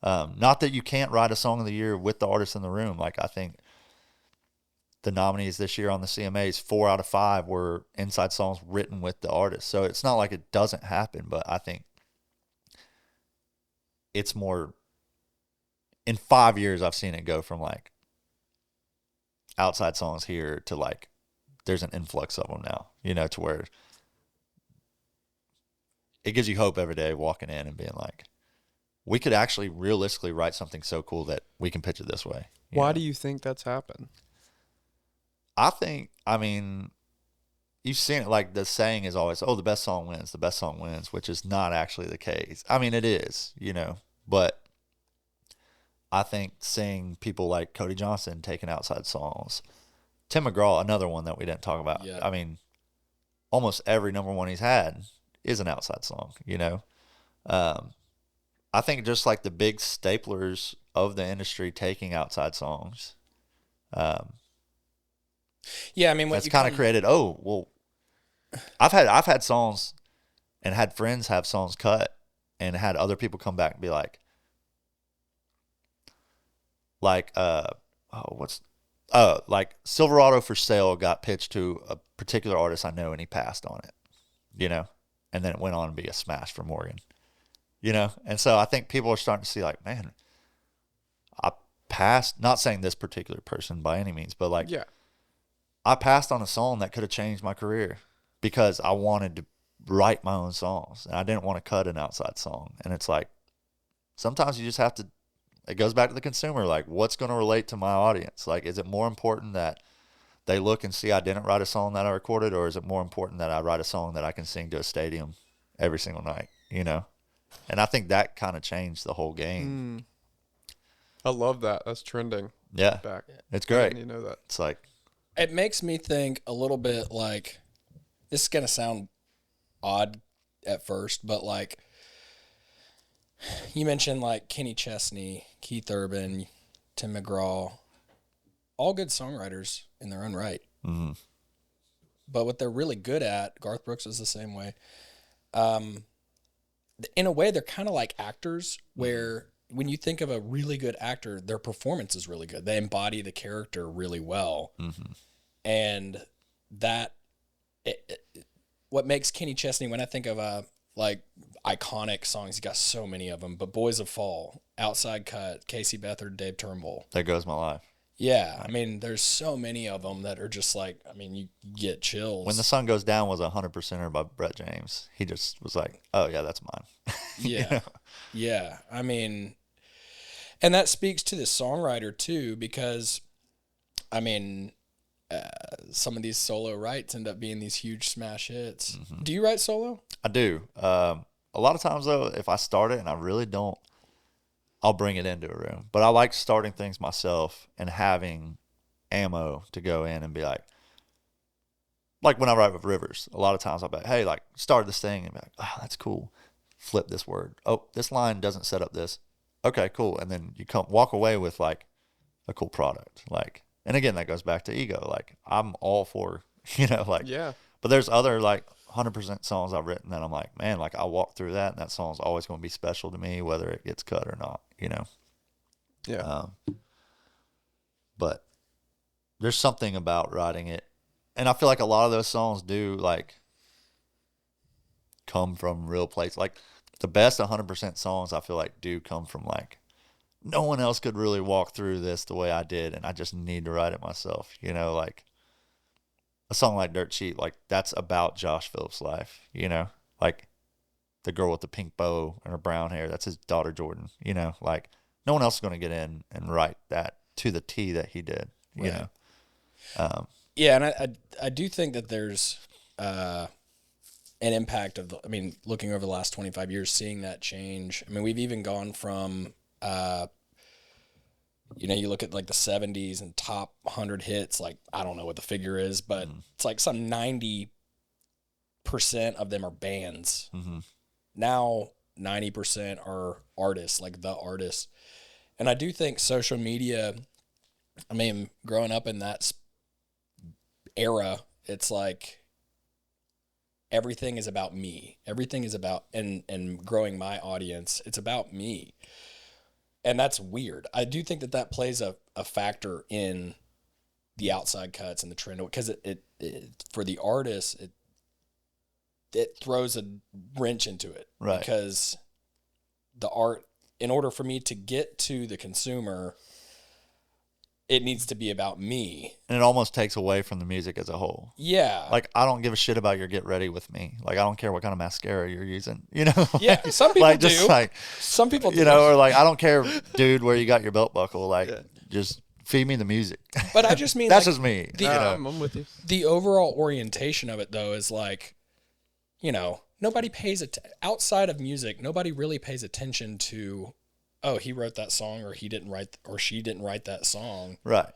S2: not that you can't write a song of the year with the artist in the room. Like I think the nominees this year on the CMAs, 4 out of 5 were inside songs written with the artist. So it's not like it doesn't happen, but I think it's more, in 5 years, I've seen it go from like outside songs here to like, there's an influx of them now, to where it gives you hope every day walking in and being like, we could actually realistically write something so cool that we can pitch it this way.
S3: Why do you think that's happened?
S2: I mean, you've seen it, like the saying is always, oh, the best song wins, which is not actually the case. I mean, it is, but I think seeing people like Cody Johnson taking outside songs, Tim McGraw, another one that we didn't talk about.
S1: Yeah.
S2: I mean, almost every number one he's had is an outside song, I think just like the big staplers of the industry taking outside songs.
S1: Yeah, I mean, what
S2: that's kind of created. Oh, well, I've had songs and had friends have songs cut and had other people come back and be like Silverado for Sale got pitched to a particular artist I know and he passed on it, and then it went on to be a smash for Morgan, and so I think people are starting to see like, man, I passed, not saying this particular person by any means, but like,
S3: yeah,
S2: I passed on a song that could have changed my career because I wanted to write my own songs and I didn't want to cut an outside song. And it's like, sometimes you just have to, it goes back to the consumer, like what's going to relate to my audience? Like, is it more important that they look and see I didn't write a song that I recorded, or is it more important that I write a song that I can sing to a stadium every single night, And I think that kind of changed the whole game.
S3: I love that. That's trending.
S2: Yeah.
S3: Back.
S2: It's great.
S3: You know that.
S2: It's like,
S1: it makes me think a little bit like, this is going to sound odd at first, but like you mentioned like Kenny Chesney, Keith Urban, Tim McGraw, all good songwriters in their own right.
S2: mm-hmm.
S1: But what they're really good at, Garth Brooks is the same way. In a way, they're kind of like actors where when you think of a really good actor, their performance is really good. They embody the character really well.
S2: Mm-hmm.
S1: And what makes Kenny Chesney, when I think of like iconic songs, he's got so many of them, but Boys of Fall, Outside Cut, Casey Beathard, Dave Turnbull.
S2: There Goes My Life.
S1: Yeah, I mean, there's so many of them that are just like, I mean, you get chills.
S2: When the Sun Goes Down was 100%er by Brett James. He just was like, oh, yeah, that's mine.
S1: Yeah. Yeah. I mean, and that speaks to the songwriter too, because, I mean, some of these solo writes end up being these huge smash hits. Mm-hmm. Do you write solo?
S2: I do. A lot of times, though, if I start it and I really don't, I'll bring it into a room. But I like starting things myself and having ammo to go in and be like when I write with Rivers, a lot of times I'll be like, hey, like, start this thing and be like, oh, that's cool. Flip this word. Oh, this line doesn't set up this. Okay, cool. And then you walk away with like a cool product. Like, and again, that goes back to ego. Like, I'm all for, like,
S3: yeah.
S2: But there's other like 100% songs I've written that I'm like, man, like I walk through that and that song's always going to be special to me, whether it gets cut or not,
S3: Yeah.
S2: But there's something about writing it. And I feel like a lot of those songs do like come from real place. Like the best 100% songs I feel like do come from like, no one else could really walk through this the way I did. And I just need to write it myself, like a song like Dirt Cheap, like that's about Josh Phillips' life, like the girl with the pink bow and her brown hair, that's his daughter Jordan, like no one else is going to get in and write that to the T that he did, you know.
S1: Yeah, and I do think that there's an impact of, looking over the last 25 years, seeing that change. I mean, we've even gone from, you look at like the 70s and top 100 hits, like, I don't know what the figure is, but it's like some 90% of them are bands.
S2: Mm-hmm.
S1: Now 90% are artists, like the artists. And I do think social media, growing up in that era, it's like everything is about me. Everything is about, and growing my audience, it's about me. And that's weird. I do think that plays a factor in the outside cuts and the trend, because it for the artist, it throws a wrench into it.
S2: Right.
S1: Because the art in order for me to get to the consumer, it needs to be about me.
S2: And it almost takes away from the music as a whole.
S1: Yeah.
S2: Like, I don't give a shit about your get ready with me. Like, I don't care what kind of mascara you're using, you know?
S1: Yeah, some people
S2: like,
S1: do.
S2: Just like,
S1: some people do.
S2: you know, or like, I don't care, dude, where you got your belt buckle. Like, just feed me the music.
S1: But I just mean
S2: that's
S1: like,
S2: just me.
S1: The,
S2: you know?
S3: I'm with you.
S1: The overall orientation of it, though, is like, you know, nobody pays it outside of music. Nobody really pays attention to, oh, he wrote that song, or he didn't write, or she didn't write that song.
S2: Right.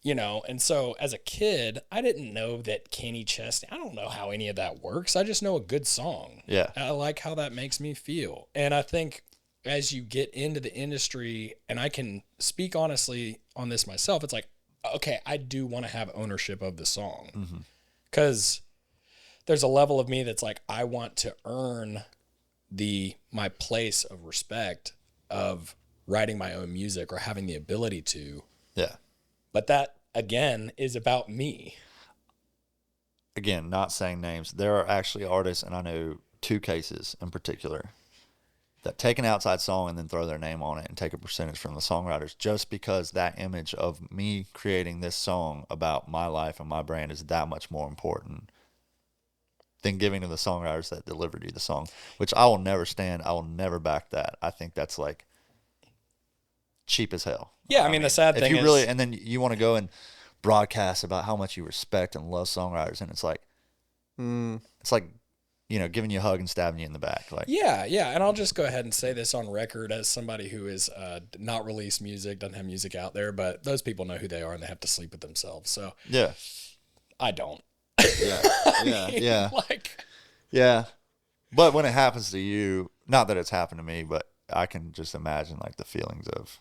S1: You know, and so as a kid, I didn't know that Kenny Chesney, I don't know how any of that works. I just know a good song.
S2: Yeah.
S1: I like how that makes me feel. And I think as you get into the industry, and I can speak honestly on this myself, it's like, okay, I do want to have ownership of the song. Because there's a level of me that's like, I want to earn my place of respect of writing my own music or having the ability to.
S2: Yeah.
S1: But that, again, is about me.
S2: Again, not saying names. There are actually artists, and I know 2 cases in particular, that take an outside song and then throw their name on it and take a percentage from the songwriters just because that image of me creating this song about my life and my brand is that much more important than giving to the songwriters that delivered you the song, which I will never stand. I will never back that. I think that's like cheap as hell.
S1: Yeah, I mean the sad thing
S2: if you
S1: is,
S2: really, and then you want to go and broadcast about how much you respect and love songwriters, and it's like, you know, giving you a hug and stabbing you in the back. Like,
S1: yeah, and I'll just go ahead and say this on record as somebody who is not released music, doesn't have music out there, but those people know who they are and they have to sleep with themselves. So
S2: yeah,
S1: I don't.
S2: yeah, yeah.
S1: Like,
S2: yeah. But when it happens to you, not that it's happened to me, but I can just imagine like the feelings of,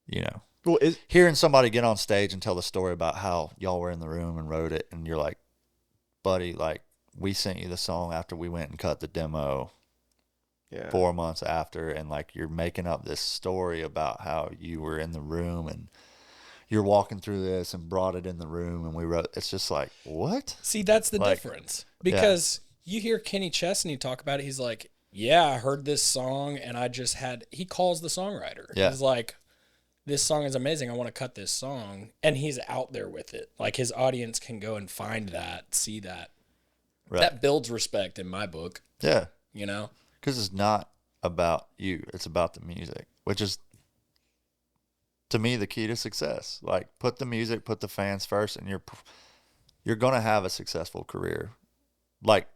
S2: you know, hearing somebody get on stage and tell the story about how y'all were in the room and wrote it, and you're like, buddy, like, we sent you the song after we went and cut the demo 4 months after, and like you're making up this story about how you were in the room and you're walking through this and brought it in the room and we wrote. It's just like, what?
S1: See, that's the difference, because you hear Kenny Chesney talk about it. He's like, yeah, I heard this song and he calls the songwriter.
S2: Yeah.
S1: He's like, this song is amazing. I want to cut this song. And he's out there with it. Like, his audience can go and find that, see that.
S2: Right.
S1: That builds respect in my book.
S2: Yeah.
S1: You know?
S2: Because it's not about you. It's about the music, which is, to me, the key to success. Like, put the music, put the fans first, and you're going to have a successful career. Like,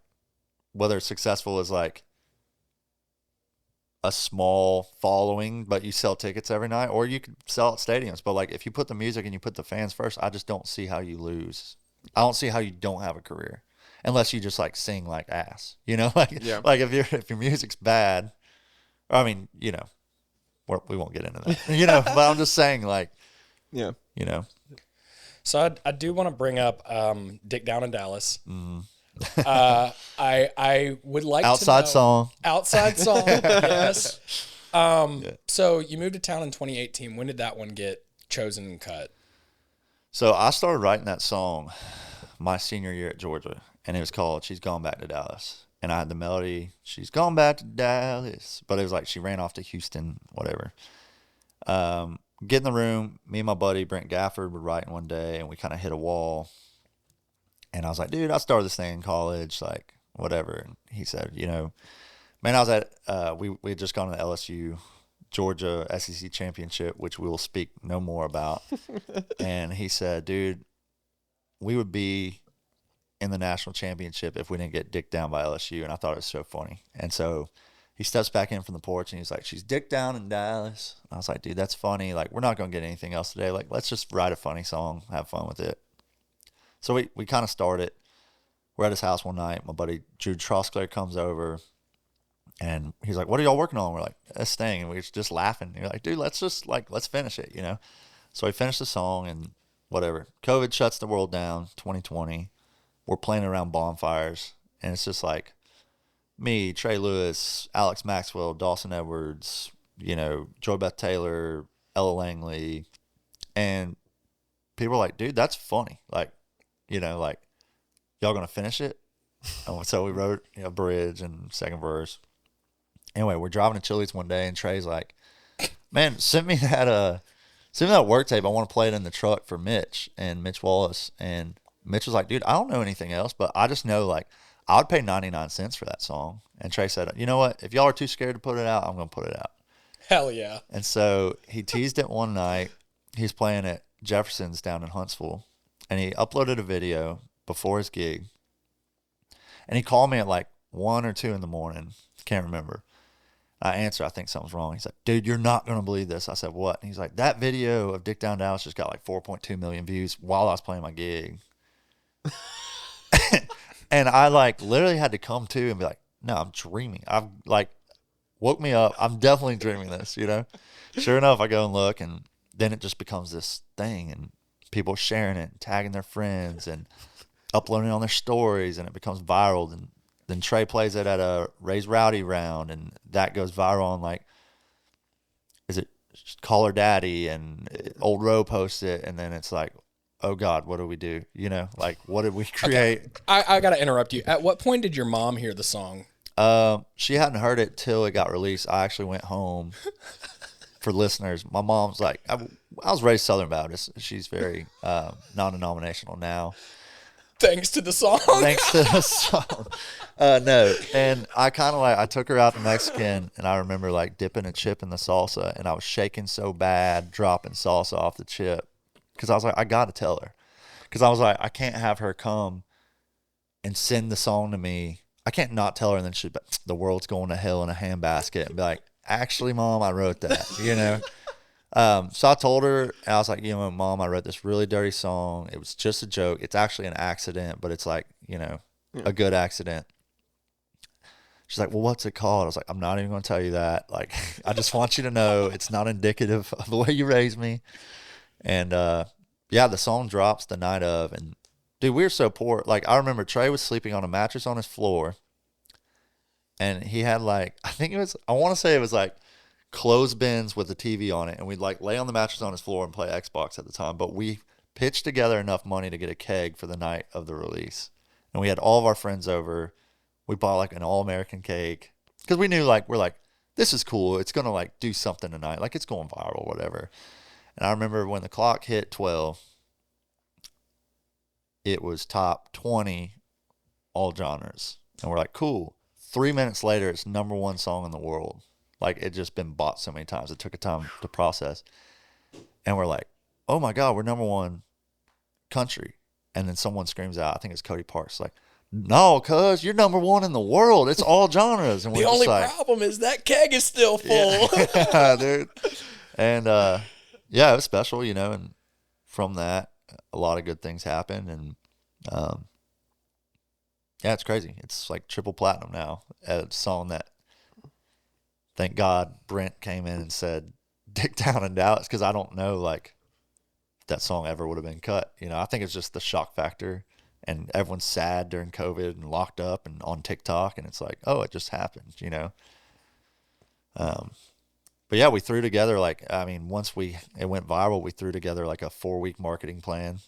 S2: whether it's successful is like a small following, but you sell tickets every night, or you could sell at stadiums. But like, if you put the music and you put the fans first, I just don't see how you lose. I don't see how you don't have a career unless you just like sing like ass, you know, like, like if your music's bad, I mean, you know, we won't get into that, you know, but I'm just saying, like, you know.
S1: So I do want to bring up Dick Down in Dallas. I would like
S2: outside
S1: to know,
S2: song.
S1: Outside song, yes. So you moved to town in 2018. When did that one get chosen and cut?
S2: So I started writing that song my senior year at Georgia, and it was called "She's Gone Back to Dallas." And I had the melody, "She's gone back to Dallas," but it was like she ran off to Houston, whatever. Get in the room, me and my buddy Brent Gafford were writing one day, and we kind of hit a wall. And I was like, dude, I started this thing in college, like, whatever. And he said, you know, man, I was at, we had just gone to the LSU Georgia SEC championship, which we will speak no more about. And he said, dude, we would be in the national championship if we didn't get dicked down by LSU. And I thought it was so funny. And so he steps back in from the porch and he's like, "She's dicked down in Dallas." And I was like, dude, that's funny. Like, we're not going to get anything else today. Like, let's just write a funny song, have fun with it. So we kind of started. We're at his house one night. My buddy Drew Trosclair comes over, and he's like, "What are y'all working on?" We're like, "This thing," and we're just laughing. And you're like, "Dude, let's finish it," you know. So we finished the song and whatever. COVID shuts the world down. 2020. We're playing around bonfires, and it's just like me, Trey Lewis, Alex Maxwell, Dawson Edwards, you know, Joy Beth Taylor, Ella Langley, and people are like, "Dude, that's funny." Like, you know, like, y'all gonna finish it? And so we wrote, you know, bridge and second verse. Anyway, we're driving to Chili's one day, and Trey's like, "Man, send me that work tape. I want to play it in the truck for Mitch and Mitch Wallace." And Mitch was like, "Dude, I don't know anything else, but I just know like I would pay 99 cents for that song." And Trey said, "You know what? If y'all are too scared to put it out, I'm gonna put it out."
S1: Hell yeah.
S2: And so he teased it one night. He's playing at Jefferson's down in Huntsville, and he uploaded a video before his gig. And he called me at like 1 or 2 in the morning. Can't remember. I answered, I think something's wrong. He's like, "Dude, you're not going to believe this." I said, "What?" And he's like, "That video of Dick Down Dallas just got like 4.2 million views while I was playing my gig." And I like literally had to come to and be like, "No, I'm dreaming. I've like woke me up. I'm definitely dreaming this, you know?" Sure enough, I go and look, and then it just becomes this thing, and people sharing it, and tagging their friends, and uploading it on their stories, and it becomes viral. And then Trey plays it at a Raise Rowdy round, and that goes viral on like, is it Call Her Daddy, and Old Row posts it, and then it's like, oh God, what do we do? You know, like what did we create?
S1: Okay. I got to interrupt you. At what point did your mom hear the song?
S2: She hadn't heard it till it got released. I actually went home. For listeners, my mom's like, I was raised Southern Baptist. She's very non-denominational now.
S1: Thanks to the song.
S2: Thanks to the song. No, and I kind of like, I took her out to Mexican, and I remember like dipping a chip in the salsa, and I was shaking so bad, dropping salsa off the chip, because I was like, I got to tell her, because I was like, I can't have her come and send the song to me. I can't not tell her, and then she'd be, "The world's going to hell in a handbasket," and be like, "Actually, Mom, I wrote that," you know? So I told her, and I was like, "You know, Mom, I wrote this really dirty song. It was just a joke. It's actually an accident, but it's like, you know, a good accident." She's like, "Well, what's it called?" I was like, "I'm not even going to tell you that. Like, I just want you to know it's not indicative of the way you raised me." And, yeah, the song drops the night of, and dude, we were so poor. Like, I remember Trey was sleeping on a mattress on his floor, and he had like, I want to say it was like clothesbins with a TV on it, and we'd like lay on the mattress on his floor and play Xbox at the time. But we pitched together enough money to get a keg for the night of the release, and we had all of our friends over. We bought like an all-American cake because we knew like, we're like, this is cool. It's gonna like do something tonight. Like it's going viral, whatever. And I remember when the clock hit 12, it was top 20 all genres, and we're like, cool. 3 minutes later, it's #1 song in the world. Like, it just been bought so many times. It took a time to process. And we're like, oh my God, we're #1 country. And then someone screams out, I think it's Cody Parks, like, "No, cuz, you're #1 in the world. It's all genres." And we're
S1: The only
S2: like,
S1: problem is that keg is still full.
S2: yeah, dude. And, yeah, it was special, you know, and from that, a lot of good things happened. And, yeah, it's crazy. It's like triple platinum now. A song that, thank God, Brent came in and said, "Dick Down in Dallas," because I don't know, like, if that song ever would have been cut. You know, I think it's just the shock factor, and everyone's sad during COVID and locked up and on TikTok, and it's like, oh, it just happened, you know? But yeah, we threw together, like, I mean, once it went viral, we threw together like a 4-week marketing plan,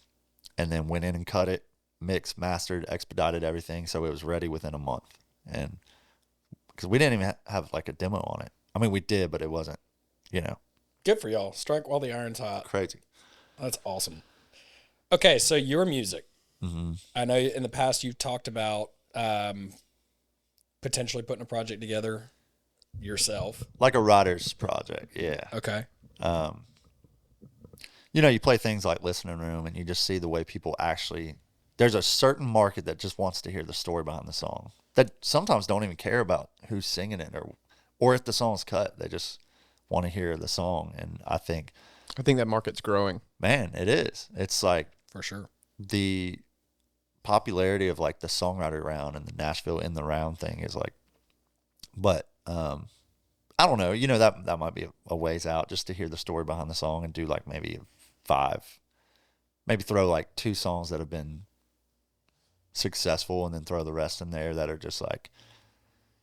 S2: and then went in and cut it, mixed, mastered, expedited everything, so it was ready within a month. And because we didn't even have like a demo on it. I mean, we did, but it wasn't, you know.
S1: Good for y'all. Strike while the iron's hot.
S2: Crazy.
S1: That's awesome. Okay, so your music.
S2: Mm-hmm.
S1: I know in the past you've talked about potentially putting a project together yourself.
S2: Like a writer's project, yeah.
S1: Okay.
S2: You know, you play things like Listening Room, and you just see the way people actually, there's a certain market that just wants to hear the story behind the song, that sometimes don't even care about who's singing it or if the song's cut. They just want to hear the song. And I think
S3: that market's growing.
S2: Man, it is. It's like,
S1: for sure,
S2: the popularity of like the songwriter round and the Nashville in the round thing is like, but I don't know, you know, that might be a ways out just to hear the story behind the song and do like maybe 5, maybe throw like 2 songs that have been successful, and then throw the rest in there that are just like,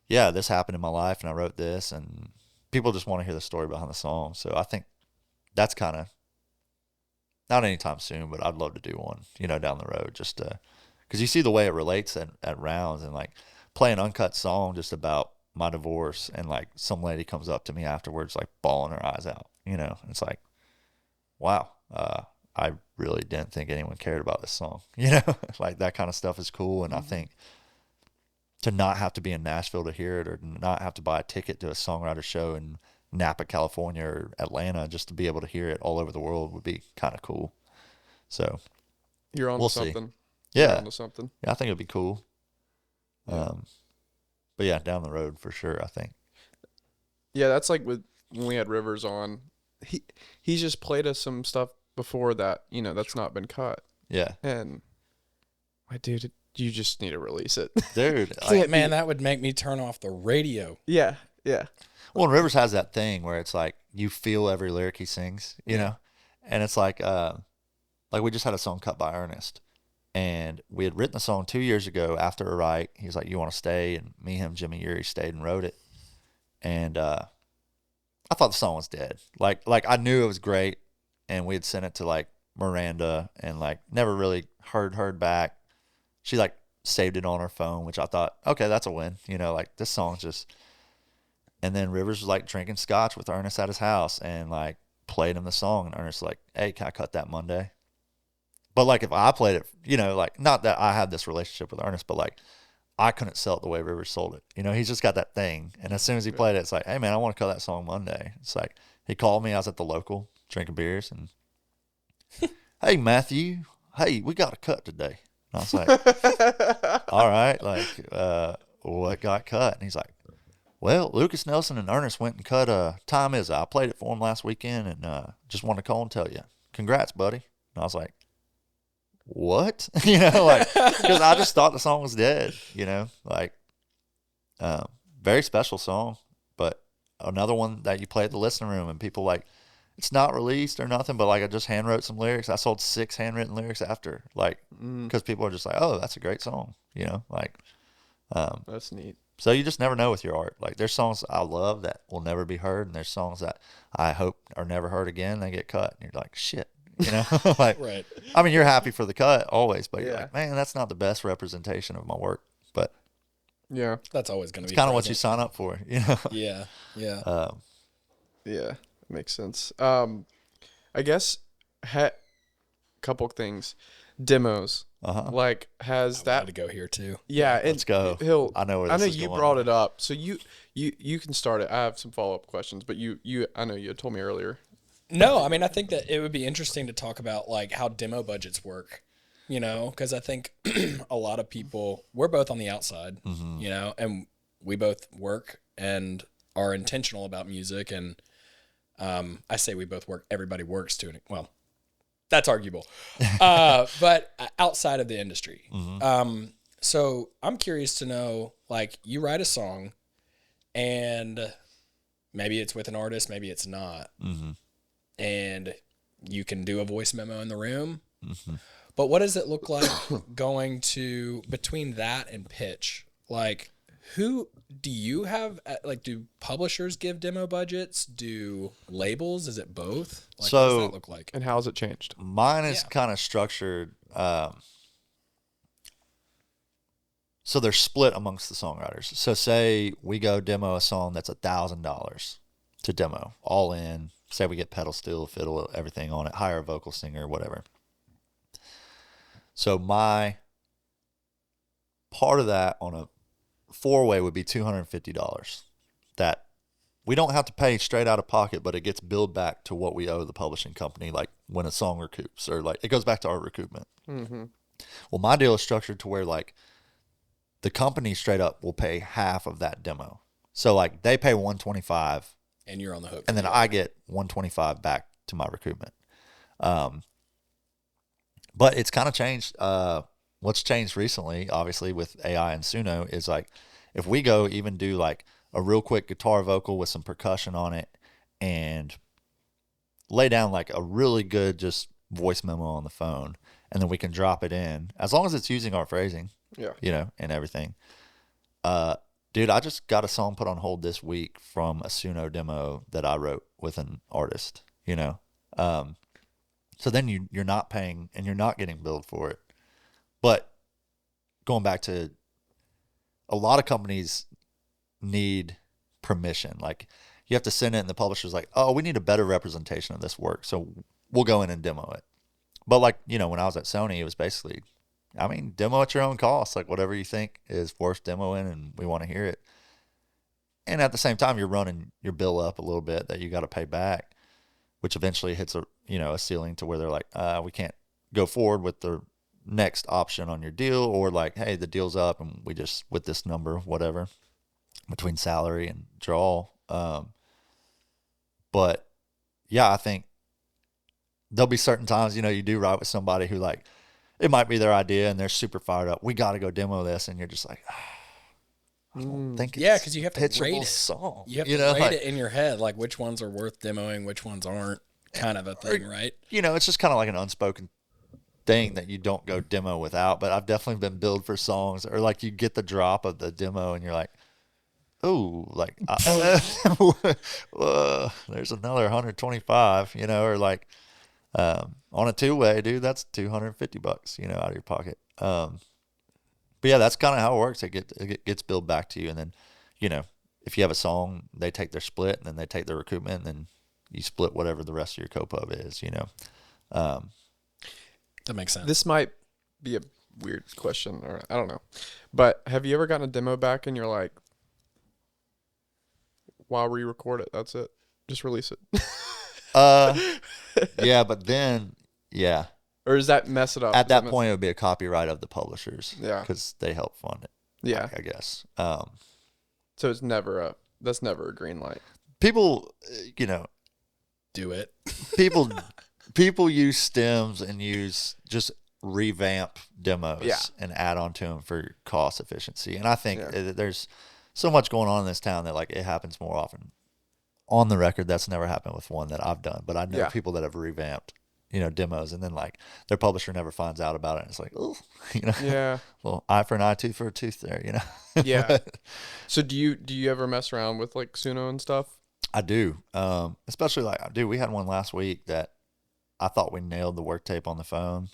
S2: yeah, this happened in my life and I wrote this, and people just want to hear the story behind the song. So I think that's kind of, not anytime soon, but I'd love to do one, you know, down the road, just because you see the way it relates at rounds, and like play an uncut song just about my divorce, and like some lady comes up to me afterwards, like bawling her eyes out, it's like, wow, I really didn't think anyone cared about this song, like that kind of stuff is cool. And I think to not have to be in Nashville to hear it, or not have to buy a ticket to a songwriter show in Napa, California or Atlanta just to be able to hear it all over the world would be kind of cool. So
S3: You're on
S2: we'll
S3: something.
S2: see. Yeah.
S3: You're onto something.
S2: Yeah, I think it'd be cool. But yeah, down the road for sure, I think.
S3: Yeah, that's like with when we had Rivers on. He's just played us some stuff before that, that's not been cut.
S2: Yeah.
S3: And dude, you just need to release it.
S2: Dude,
S1: Man, that would make me turn off the radio.
S3: Yeah. Yeah.
S2: Well, and Rivers has that thing where it's like you feel every lyric he sings, and it's like we just had a song cut by ERNEST, and we had written the song 2 years ago after a write. He was like, "You want to stay?" And me, him, Jimmy, Yuri stayed and wrote it, and I thought the song was dead. Like I knew it was great, and we had sent it to like Miranda, and like never really heard back. She like saved it on her phone, which I thought, okay, that's a win. Like this song's just. And then Rivers was like drinking scotch with Ernest at his house and like played him the song. And Ernest was like, "Hey, can I cut that Monday?" But like if I played it, like not that I had this relationship with Ernest, but like I couldn't sell it the way Rivers sold it. He's just got that thing. And as soon as he played it, it's like, "Hey man, I want to cut that song Monday." It's like he called me. I was at the local drinking beers and, "Hey Matthew, hey, we got a cut today." And I was like, "All right, like what got cut?" And he's like, "Well, Lukas Nelson and Ernest went and cut Time Is. I played it for him last weekend and just wanted to call and tell you. Congrats, buddy." And I was like, "What?" Like, because I just thought the song was dead, like, very special song, but another one that you play at the listening room and people like, it's not released or nothing, but like I just hand wrote some lyrics. I sold 6 handwritten lyrics after, like, because people are just like, "Oh, that's a great song," like,
S3: That's neat.
S2: so you just never know with your art. Like there's songs I love that will never be heard, and there's songs that I hope are never heard again. They get cut, and you're like, shit, like,
S1: Right.
S2: I mean, you're happy for the cut always, but you're
S3: Yeah.
S2: like, man, that's not the best representation of my work. But
S3: Yeah.
S1: That's always going to
S2: it's
S1: be
S2: kind of what you
S1: present.
S2: sign up for,
S1: Yeah. Yeah.
S3: Yeah. Makes sense. I guess couple things. Demos. Like has
S1: I
S3: that
S1: wanted to go here too.
S3: Yeah, and
S2: Let's go. I know where
S3: I
S2: this
S3: know
S2: is
S3: you
S2: going.
S3: brought it up. So you can start it. I have some follow-up questions, but you I know you had told me earlier.
S1: No, I mean, I think that it would be interesting to talk about like how demo budgets work, because I think a lot of people, we're both on the outside, and we both work and are intentional about music. And I say we both work, everybody works to it. Well, that's arguable. But outside of the industry. So I'm curious to know, like, you write a song and maybe it's with an artist, maybe it's not. And you can do a voice memo in the room. But what does it look like going to between that and pitch? Like, who do you have? Like, do publishers give demo budgets? Do labels? Is it both? Like, what does that look like?
S3: And how has it changed?
S2: Mine is kind of structured. So they're split amongst the songwriters. So say we go demo a song that's $1,000 to demo, all in. Say we get pedal steel, fiddle, everything on it, hire a vocal singer, whatever. So my part of that on a 4-way would be $250 that we don't have to pay straight out of pocket, but it gets billed back to what we owe the publishing company, like when a song recoups, or like it goes back to our recoupment. Well, my deal is structured to where like the company straight up will pay half of that demo. So like they pay $125
S1: And you're on the hook.
S2: and then I get $125 back to my recoupment. But it's kind of changed. What's changed recently, obviously with AI and Suno, is like if we go even do like a real quick guitar vocal with some percussion on it and lay down like a really good just voice memo on the phone, and then we can drop it in as long as it's using our phrasing, and everything. Dude, I just got a song put on hold this week from a Suno demo that I wrote with an artist, So then you're not paying and you're not getting billed for it. But going back to a lot of companies, need permission. Like you have to send it and the publisher's like, oh, we need a better representation of this work. So we'll go in and demo it. But like, you know, when I was at Sony, it was basically, I mean, demo at your own cost, like whatever you think is worth demoing and we want to hear it. And at the same time, you're running your bill up a little bit that you got to pay back, which eventually hits a ceiling to where they're like, we can't go forward with the next option on your deal, or like, hey, the deal's up and we just, with this number, whatever, between salary and draw. But yeah, I think there'll be certain times, you know, you do write with somebody who like, it might be their idea and they're super fired up. We got to go demo this. And you're just like, I don't think it's
S1: because you have to
S2: pitchable
S1: rate it.
S2: Song.
S1: You have to rate it in your head, like which ones are worth demoing, which ones aren't, kind of a thing, right?
S2: You know, it's just kind of like an unspoken thing that you don't go demo without. But I've definitely been billed for songs, or like you get the drop of the demo and you're like, oh, like there's another 125, you know, or like on a two-way, dude, that's $250, you know, out of your pocket. But yeah, that's kind of how it works. It gets billed back to you, and then, you know, if you have a song, they take their split, and then they take their recoupment, and then you split whatever the rest of your co-pub is, you know.
S1: That makes sense.
S3: This might be a weird question, or I don't know, but have you ever gotten a demo back and you're like, "Wow, re-record it. That's it. Just release it."
S2: Yeah, but then, yeah.
S3: Or does that mess it up?
S2: At that point, it would be a copyright of the publishers.
S3: Yeah.
S2: Because they help fund it.
S3: Yeah.
S2: I guess.
S3: So it's that's never a green light.
S2: People, you know.
S1: Do it.
S2: People use stems and use just revamp demos and add on to them for cost efficiency. And I think there's so much going on in this town that like it happens more often. On the record, that's never happened with one that I've done. But I know people that have revamped, you know, demos, and then like their publisher never finds out about it. And it's like, oh, you know, well, eye for an eye, tooth for a tooth there, you know.
S3: Yeah. So do you ever mess around with like Suno and stuff?
S2: I do. Especially like, dude, we had one last week that I thought we nailed the work tape on the phone.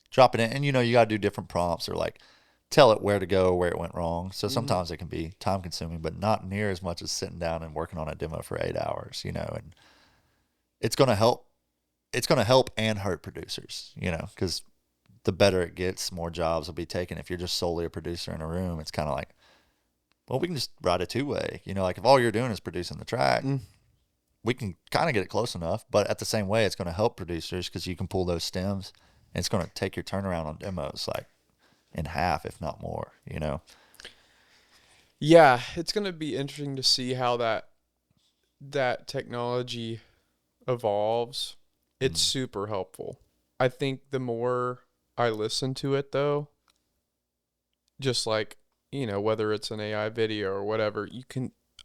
S2: Drop it in, and you know, you got to do different prompts or like tell it where to go, where it went wrong. So sometimes it can be time consuming, but not near as much as sitting down and working on a demo for 8 hours, you know, and it's going to help. It's going to help and hurt producers, you know, because the better it gets, more jobs will be taken. If you're just solely a producer in a room, it's kind of like, well, we can just write a two-way, you know, like if all you're doing is producing the track, we can kind of get it close enough, but at the same way, it's going to help producers because you can pull those stems and it's going to take your turnaround on demos like in half, if not more, you know?
S3: Yeah. It's going to be interesting to see how that technology evolves. It's super helpful. I think the more I listen to it though, just like, you know, whether it's an AI video or whatever,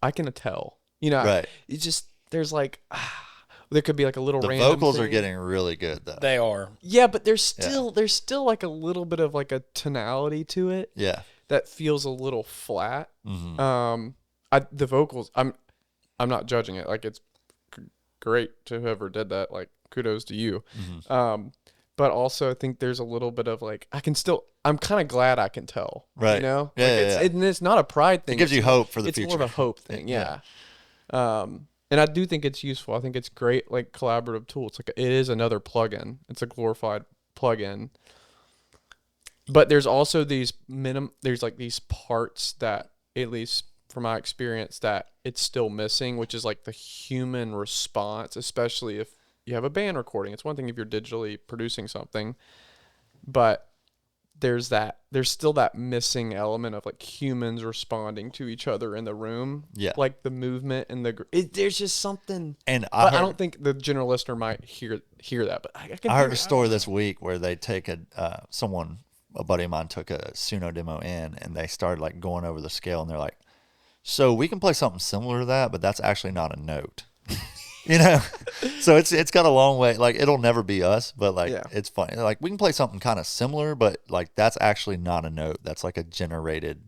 S3: I can tell, you know,
S2: right.
S3: It's just, there's like, there could be like a little
S2: the
S3: random
S2: vocals
S3: thing.
S2: are getting really good though.
S1: They are.
S3: Yeah, but there's still like a little bit of like a tonality to it.
S2: Yeah.
S3: That feels a little flat.
S2: Mm-hmm.
S3: The vocals, I'm not judging it. Like it's great to whoever did that. Like kudos to you.
S2: Mm-hmm.
S3: But also I think there's a little bit of like, I'm kind of glad I can tell.
S2: Right.
S3: You know?
S2: Yeah,
S3: like it's not a pride thing.
S2: It gives you hope for the future.
S3: It's more of a hope thing. Yeah. And I do think it's useful. I think it's great, like collaborative tool. It's like it is another plugin. It's a glorified plugin. But there's also there's like these parts that, at least from my experience, that it's still missing, which is like the human response, especially if you have a band recording. It's one thing if you're digitally producing something, but there's still that missing element of like humans responding to each other in the room. Yeah. Like the movement and there's just something. And I don't think the general listener might hear that, but I
S2: heard a story this week where they take a buddy of mine took a Suno demo in and they started like going over the scale and they're like, so we can play something similar to that, but that's actually not a note. You know, so it's got a long way. Like it'll never be us, but like it's funny. Like we can play something kind of similar, but like that's actually not a note. That's like a generated,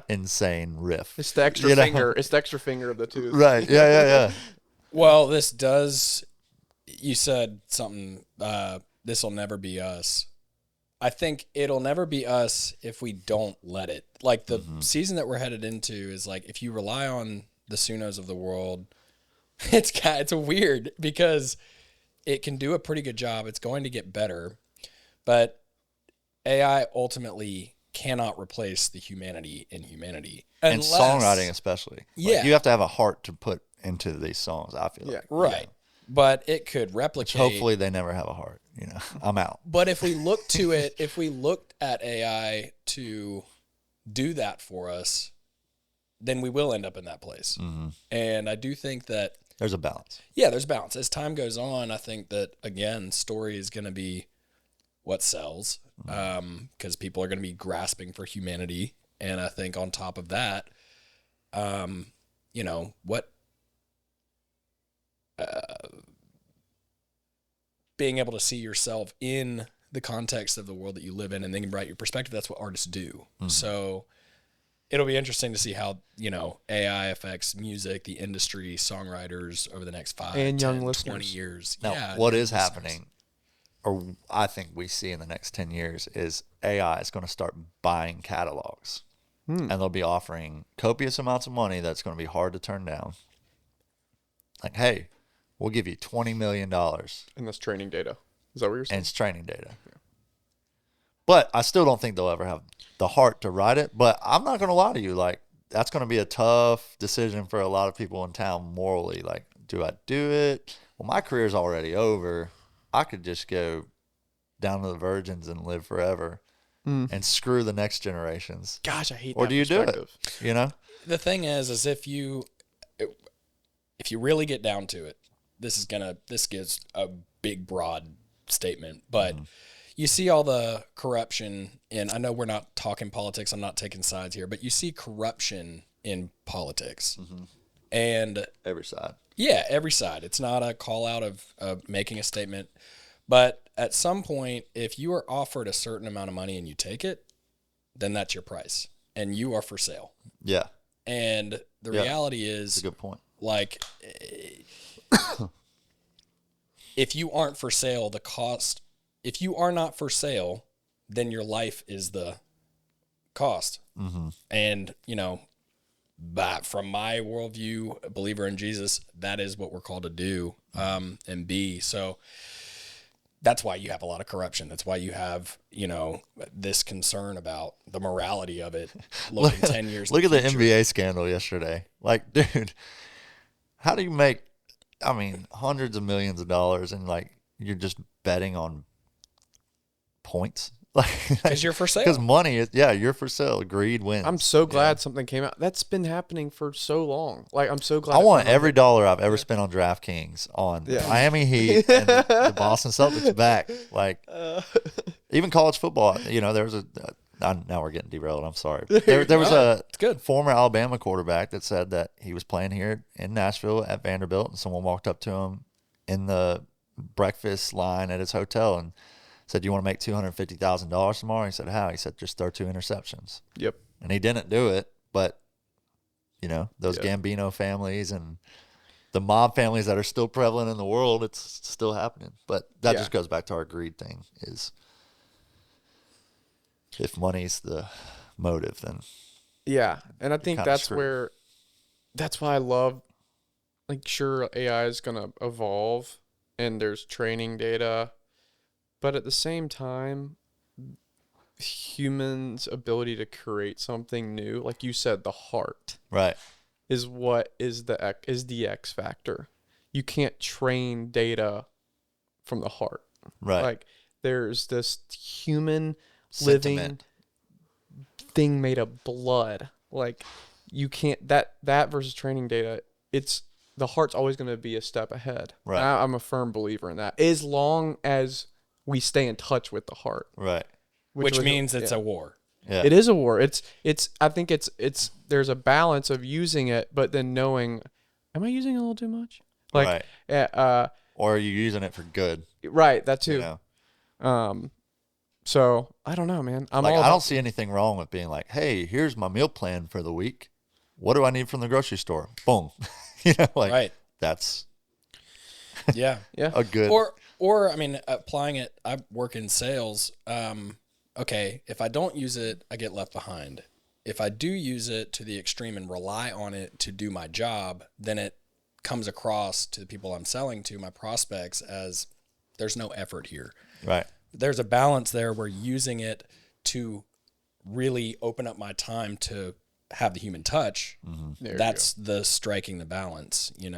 S2: insane riff.
S3: It's the extra finger. It's the extra finger of the tooth.
S2: Right. Yeah.
S1: Well, you said something. This will never be us. I think it'll never be us if we don't let it. Like the season that we're headed into is like, if you rely on the Sunos of the world, it's weird because it can do a pretty good job. It's going to get better, but AI ultimately cannot replace the humanity in humanity.
S2: And songwriting especially.
S1: Yeah.
S2: Like, you have to have a heart to put into these songs, I feel like.
S1: Right. But it could replicate.
S2: Hopefully they never have a heart. You know, I'm out.
S1: But if we look to it, if we looked at AI to do that for us, then we will end up in that place.
S2: Mm-hmm.
S1: And I do think that
S2: there's a balance.
S1: Yeah, there's balance. As time goes on, I think that, again, story is going to be what sells, because people are going to be grasping for humanity. And I think on top of that, you know, what being able to see yourself in the context of the world that you live in and then write your perspective, that's what artists do. Mm-hmm. So it'll be interesting to see how, you know, AI affects music, the industry, songwriters over the next 5 and 10, young 20 years.
S2: Now, what is happening, or I think we see in the next 10 years, is AI is going to start buying catalogs. And they'll be offering copious amounts of money that's going to be hard to turn down. Like, hey, we'll give you $20 million.
S3: And that's training data. Is that what you're saying?
S2: And it's training data. Yeah. But I still don't think they'll ever have the heart to write it. But I'm not going to lie to you. Like, that's going to be a tough decision for a lot of people in town morally. Like, do I do it? Well, my career's already over. I could just go down to the virgins and live forever and screw the next generations.
S3: Gosh, I hate that.
S2: Or do you do it? You know?
S1: The thing is if you really get down to it, this gives a big, broad statement, but you see all the corruption in, I know we're not talking politics, I'm not taking sides here, but you see corruption in politics. And
S2: every side.
S1: Yeah, every side. It's not a call out of making a statement. But at some point, if you are offered a certain amount of money and you take it, then that's your price. And you are for sale.
S2: Yeah.
S1: And the reality is,
S2: that's a good point.
S1: Like, if you aren't for sale, the cost, if you are not for sale, then your life is the cost. And, you know, but from my worldview, a believer in Jesus, that is what we're called to do and be. So that's why you have a lot of corruption. That's why you have, you know, this concern about the morality of it. Looking 10 years.
S2: Look at the NBA scandal yesterday. Like, dude, how do you make, I mean, hundreds of millions of dollars and like you're just betting on points?
S1: Because you're for sale.
S2: Because money is, you're for sale. Greed wins.
S3: I'm so glad something came out. That's been happening for so long. Like, I'm so glad.
S2: I want every dollar I've ever spent on DraftKings on Miami Heat and the Boston Celtics back. Like, even college football, you know, there was now we're getting derailed. I'm sorry. There was a former Alabama quarterback that said that he was playing here in Nashville at Vanderbilt, and someone walked up to him in the breakfast line at his hotel and said, "You want to make $250,000 tomorrow?" He said, "How?" He said, "Just throw 2 interceptions."
S3: Yep.
S2: And he didn't do it, but, you know, those Gambino families and the mob families that are still prevalent in the world, it's still happening. But that just goes back to our greed thing, is if money's the motive, then
S3: and I think that's where, that's why I love, like, sure, AI is going to evolve and there's training data, but at the same time, humans' ability to create something new, like you said, the heart,
S2: right,
S3: is what is the X factor. You can't train data from the heart,
S2: right?
S3: Like, there's this human living thing made of blood. Like, you can't, that versus training data, it's, the heart's always going to be a step ahead.
S2: Right.
S3: I'm a firm believer in that, as long as we stay in touch with the heart.
S2: Right.
S1: Which means it's a war.
S2: Yeah.
S3: It is a war. I think it's there's a balance of using it, but then knowing, am I using it a little too much? Like,
S2: right. Or are you using it for good?
S3: Right. That too.
S2: You know?
S3: So I don't know, man.
S2: I don't see anything wrong with being like, hey, here's my meal plan for the week. What do I need from the grocery store? Boom. You know, like, that's
S1: a
S2: good.
S1: Or I mean, applying it. I work in sales. okay, if I don't use it, I get left behind. If I do use it to the extreme and rely on it to do my job, then it comes across to the people I'm selling to, my prospects, as there's no effort here.
S2: Right.
S1: There's a balance there where using it to really open up my time to have the human touch.
S3: Mm-hmm.
S1: That's the striking the balance, and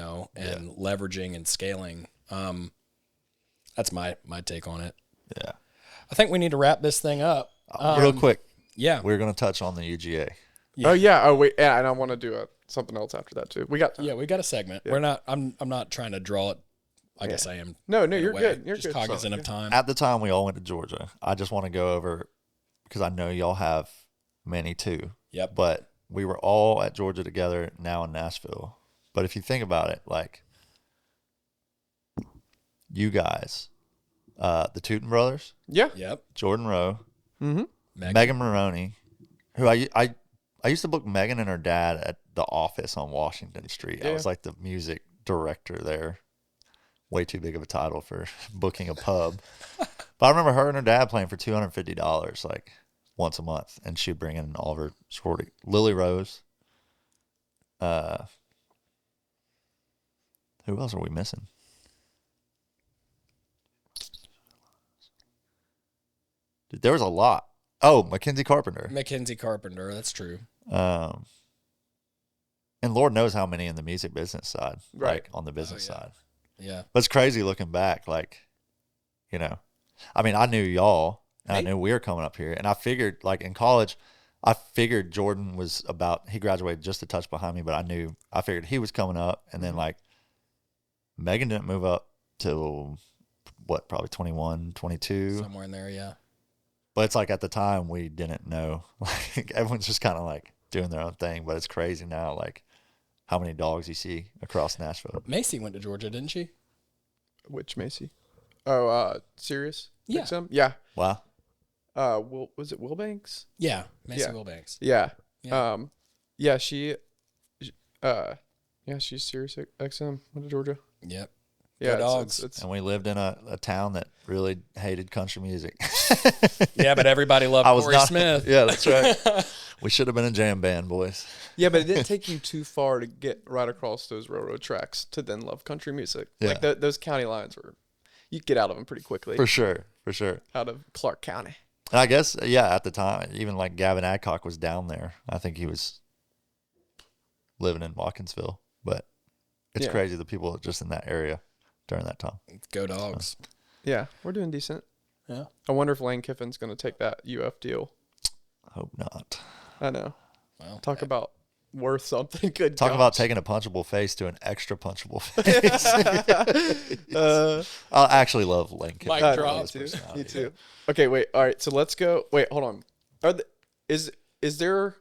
S1: leveraging and scaling. That's my take on it.
S2: Yeah.
S1: I think we need to wrap this thing up.
S2: Real quick.
S1: Yeah.
S2: We're going to touch on the UGA.
S3: Oh yeah. Oh wait. Yeah, and I want to do something else after that too. We got time.
S1: Yeah, we got a segment.
S3: Yeah.
S1: We're not. I'm not trying to draw it. I guess I am.
S3: No,
S1: in a
S3: you're
S1: way.
S3: good. You're
S1: just
S3: good.
S1: cognizant of time.
S2: At the time we all went to Georgia, I just want to go over, because I know y'all have many too.
S1: Yep.
S2: But we were all at Georgia together, now in Nashville. But if you think about it, like, you guys, the Tootin brothers,
S3: Yeah.
S1: Yep.
S2: Jordan Rowe,
S3: Mm-hmm.
S2: Megan Maroney, who I used to book Megan and her dad at the office on Washington Street. I
S3: Yeah.
S2: was like the music director there. Way too big of a title for booking a pub. But I remember her and her dad playing for $250 like once a month, and she'd bring in all of her sorority. Lily Rose. Who else are we missing? Dude, there was a lot. Oh, Mackenzie Carpenter.
S1: Mackenzie Carpenter. That's true.
S2: And Lord knows how many in the music business side,
S3: Right.
S2: like on the business
S1: yeah.
S2: side.
S1: Yeah.
S2: But it's crazy looking back, like, I mean, I knew y'all, and I knew we were coming up here, and I figured, like, in college, I figured Jordan was he graduated just a touch behind me, but I figured he was coming up, and then, like, Megan didn't move up till, probably 21, 22.
S1: Somewhere in there. Yeah.
S2: But it's like at the time we didn't know. Like, everyone's just kind of like doing their own thing, but it's crazy now, like, how many dogs you see across Nashville.
S1: Macy went to Georgia, didn't she?
S3: Which Macy? Oh, Sirius?
S1: Yeah.
S3: XM? Yeah.
S2: Wow.
S3: Was it Wilbanks?
S1: Yeah. Macy
S3: Yeah.
S1: Wilbanks.
S3: Yeah.
S1: Yeah.
S3: Yeah, she's Sirius XM. Went to Georgia.
S1: Yep.
S3: Yeah,
S1: Go dogs.
S3: It's
S2: And we lived in a town that really hated country music.
S1: Yeah, but everybody loved Corey Smith.
S2: Yeah, that's right. We should have been a jam band, boys.
S3: yeah, but it didn't take you too far to get right across those railroad tracks to then love country music.
S2: Yeah.
S3: Like those county lines you get out of them pretty quickly.
S2: For sure. For sure.
S3: Out of Clark County.
S2: And I guess, yeah, at the time, even like Gavin Adcock was down there. I think he was living in Watkinsville. But it's
S3: Yeah.
S2: crazy the people just in that area during that time.
S1: Go dogs.
S3: Yeah, we're doing decent.
S1: Yeah.
S3: I wonder if Lane Kiffin's going to take that UF deal.
S2: Hope not.
S3: I know.
S1: Well,
S3: Talk about worth something. Good.
S2: Talk
S3: gosh.
S2: about taking a punchable face to an extra punchable face. I actually love Lincoln.
S1: Mic
S3: Me
S1: drop.
S3: too. Me too. Okay, wait. All right, so let's go. Wait, hold on. Is there?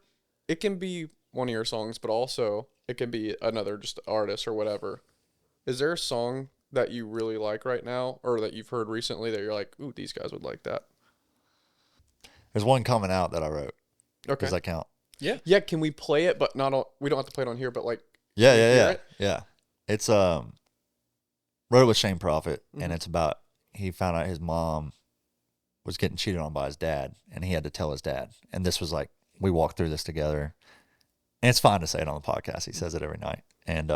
S3: It can be one of your songs, but also it can be another just artist or whatever. Is there a song that you really like right now, or that you've heard recently that you're like, ooh, these guys would like that?
S2: There's one coming out that I wrote.
S3: Okay.
S2: Does that count?
S3: Yeah. Can we play it? But not on. We don't have to play it on here. But like.
S2: Yeah,
S3: Can you hear
S2: yeah.
S3: it?
S2: Yeah. It's wrote it with Shane Prophet, and
S3: Mhm.
S2: it's about he found out his mom was getting cheated on by his dad, and he had to tell his dad. And this was like we walked through this together, and it's fine to say it on the podcast. He says it every night, and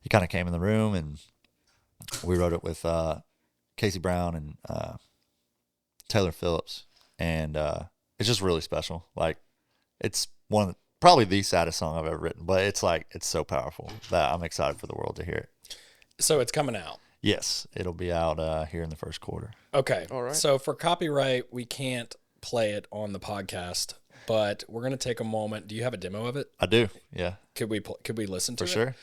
S2: he kind of came in the room, and we wrote it with Casey Brown and Taylor Phillips, and it's just really special. Like it's probably the saddest song I've ever written, but it's so powerful that I'm excited for the world to hear it.
S1: So it's coming out.
S2: Yes, it'll be out here in the first quarter.
S1: Okay.
S3: All right.
S1: So for copyright, we can't play it on the podcast, but we're going to take a moment. Do you have a demo of it?
S2: I do, yeah,
S1: Could we listen to
S2: for
S1: it?
S2: sure.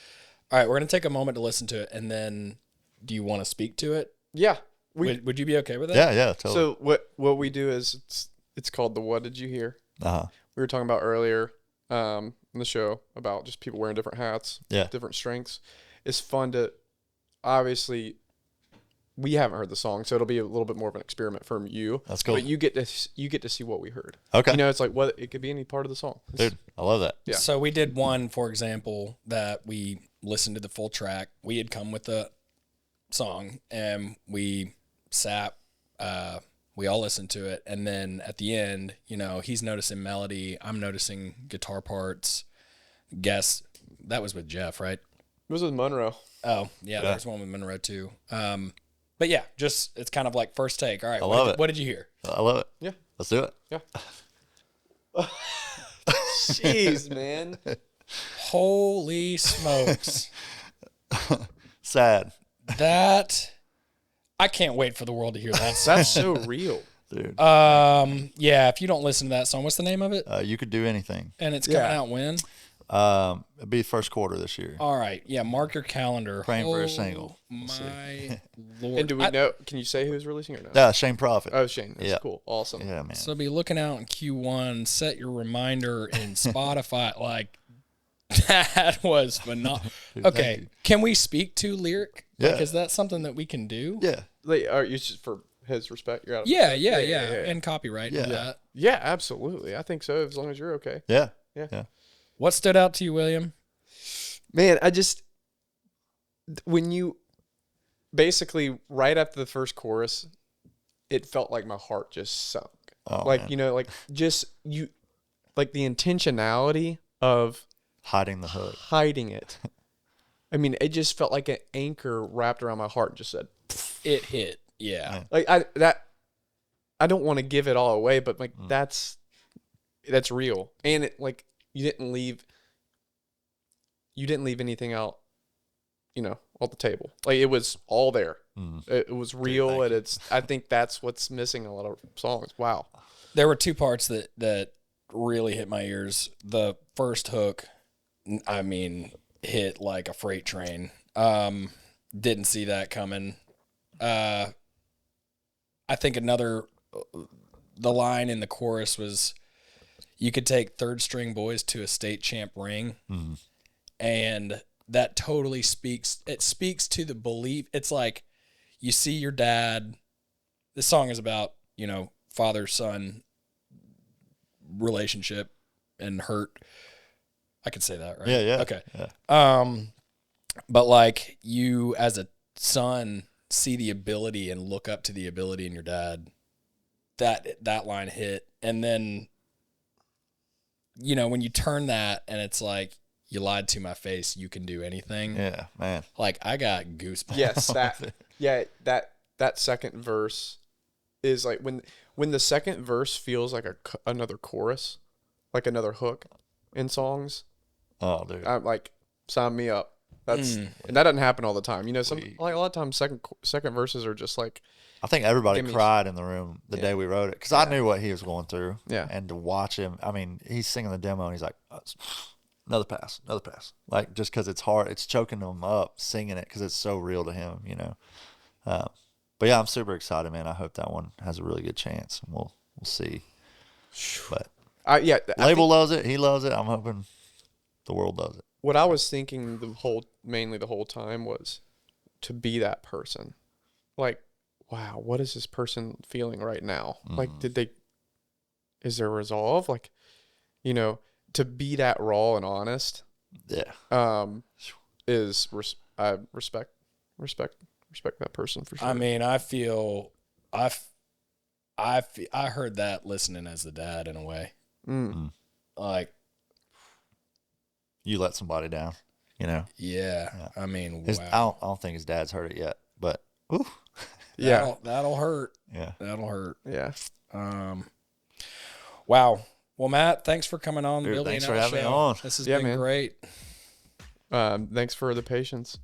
S1: All right, we're going to take a moment to listen to it, and then do you want to speak to it?
S3: Yeah.
S1: Would you be okay with that?
S2: Yeah, totally.
S3: So what we do is it's called the What Did You Hear? We were talking about earlier in the show about just people wearing different hats,
S2: Yeah.
S3: different strengths. It's fun to obviously we haven't heard the song, so it'll be a little bit more of an experiment from you.
S2: That's cool.
S3: But you get to see what we heard.
S2: Okay.
S3: You know, it's like it could be any part of the song.
S2: Dude, I love that.
S3: Yeah.
S1: So we did one, for example, that we listened to the full track. We had come with the song, and we sat We all listen to it. And then at the end, you know, he's noticing melody. I'm noticing guitar parts. Guess that was with Jeff, right?
S3: It was with Monroe.
S1: Oh, yeah. There's one with Monroe too. But yeah, just it's kind of like first take. All right.
S2: I love it.
S1: What did you hear?
S2: I love it.
S3: Yeah.
S2: Let's do it.
S3: Yeah. Jeez, man.
S1: Holy smokes.
S2: Sad.
S1: That I can't wait for the world to hear that song.
S3: That's so real.
S2: Dude.
S1: Yeah, if you don't listen to that song, what's the name of it?
S2: You could do anything.
S1: And it's coming out when?
S2: It'd be first quarter this year.
S1: All right. Yeah, mark your calendar.
S2: Praying for a single.
S1: My Lord.
S3: And do we know? Can you say who's releasing or not?
S2: Shane Prophet.
S3: Oh, Shane. That's
S2: Yeah.
S3: cool. Awesome.
S2: Yeah, man.
S1: So be looking out in Q1. Set your reminder in Spotify. Like, that was phenomenal. Okay. Can we speak to lyric?
S2: Yeah.
S1: Like, is that something that we can do?
S2: Yeah.
S3: Like, are you just for his respect? You're out of
S1: Yeah.
S3: respect?
S1: And copyright.
S2: Yeah.
S1: And that.
S3: Yeah, absolutely. I think so. As long as you're okay.
S2: Yeah.
S3: Yeah.
S1: What stood out to you, William?
S3: Man, when you basically right after the first chorus, it felt like my heart just sunk.
S2: Oh,
S3: like,
S2: man.
S3: you know, like just you, like the intentionality of
S2: Hiding the hook.
S3: hiding it. I mean, it just felt like an anchor wrapped around my heart and just said,
S1: It hit. Yeah.
S3: like I don't want to give it all away, but like that's real. And it like you didn't leave anything out, you know, off the table. Like it was all there. It was real, and I think that's what's missing in a lot of songs. Wow.
S1: There were two parts that really hit my ears. The first hook, I mean, hit like a freight train. Didn't see that coming. I think the line in the chorus was, you could take third string boys to a state champ ring. And that totally speaks to the belief. It's like you see your dad. This song is about, you know, father-son relationship and hurt. I could say that, right?
S2: Yeah.
S1: Okay.
S2: Yeah.
S1: But like you as a son see the ability and look up to the ability in your dad. That line hit. And then, you know, when you turn that and it's like, you lied to my face, you can do anything.
S2: Yeah, man.
S1: Like I got goosebumps.
S3: Yes, that second verse is like when the second verse feels like another chorus, like another hook in songs.
S2: Oh, dude.
S3: I'm like, sign me up. That's and that doesn't happen all the time. You know, like a lot of times second verses are just like.
S2: I think everybody cried in the room the day we wrote it because I knew what he was going through.
S3: Yeah.
S2: And to watch him, I mean, he's singing the demo and he's like, another pass. Like, just because it's hard, it's choking him up singing it because it's so real to him, you know. But yeah, I'm super excited, man. I hope that one has a really good chance. We'll see. But label loves it. He loves it. I'm hoping the world loves it.
S3: What I was thinking mainly the whole time was to be that person. Like, wow, what is this person feeling right now? Like, is there resolve? Like, you know, to be that raw and honest.
S2: Yeah.
S3: I respect that person for sure.
S1: I mean, I heard that listening as the dad in a way. Like,
S2: you let somebody down, you know?
S1: Yeah. I mean,
S2: wow. I don't think his dad's heard it yet, but ooh.
S3: Yeah.
S1: That'll hurt.
S2: Yeah.
S1: That'll hurt.
S3: Yeah.
S1: Wow. Well, Matt, thanks for coming on the Bilby
S2: Thanks
S1: and
S2: for
S1: Elle
S2: having me
S1: show.
S2: on.
S1: This has
S3: Yeah,
S1: been
S3: man.
S1: great.
S3: Thanks for the patience.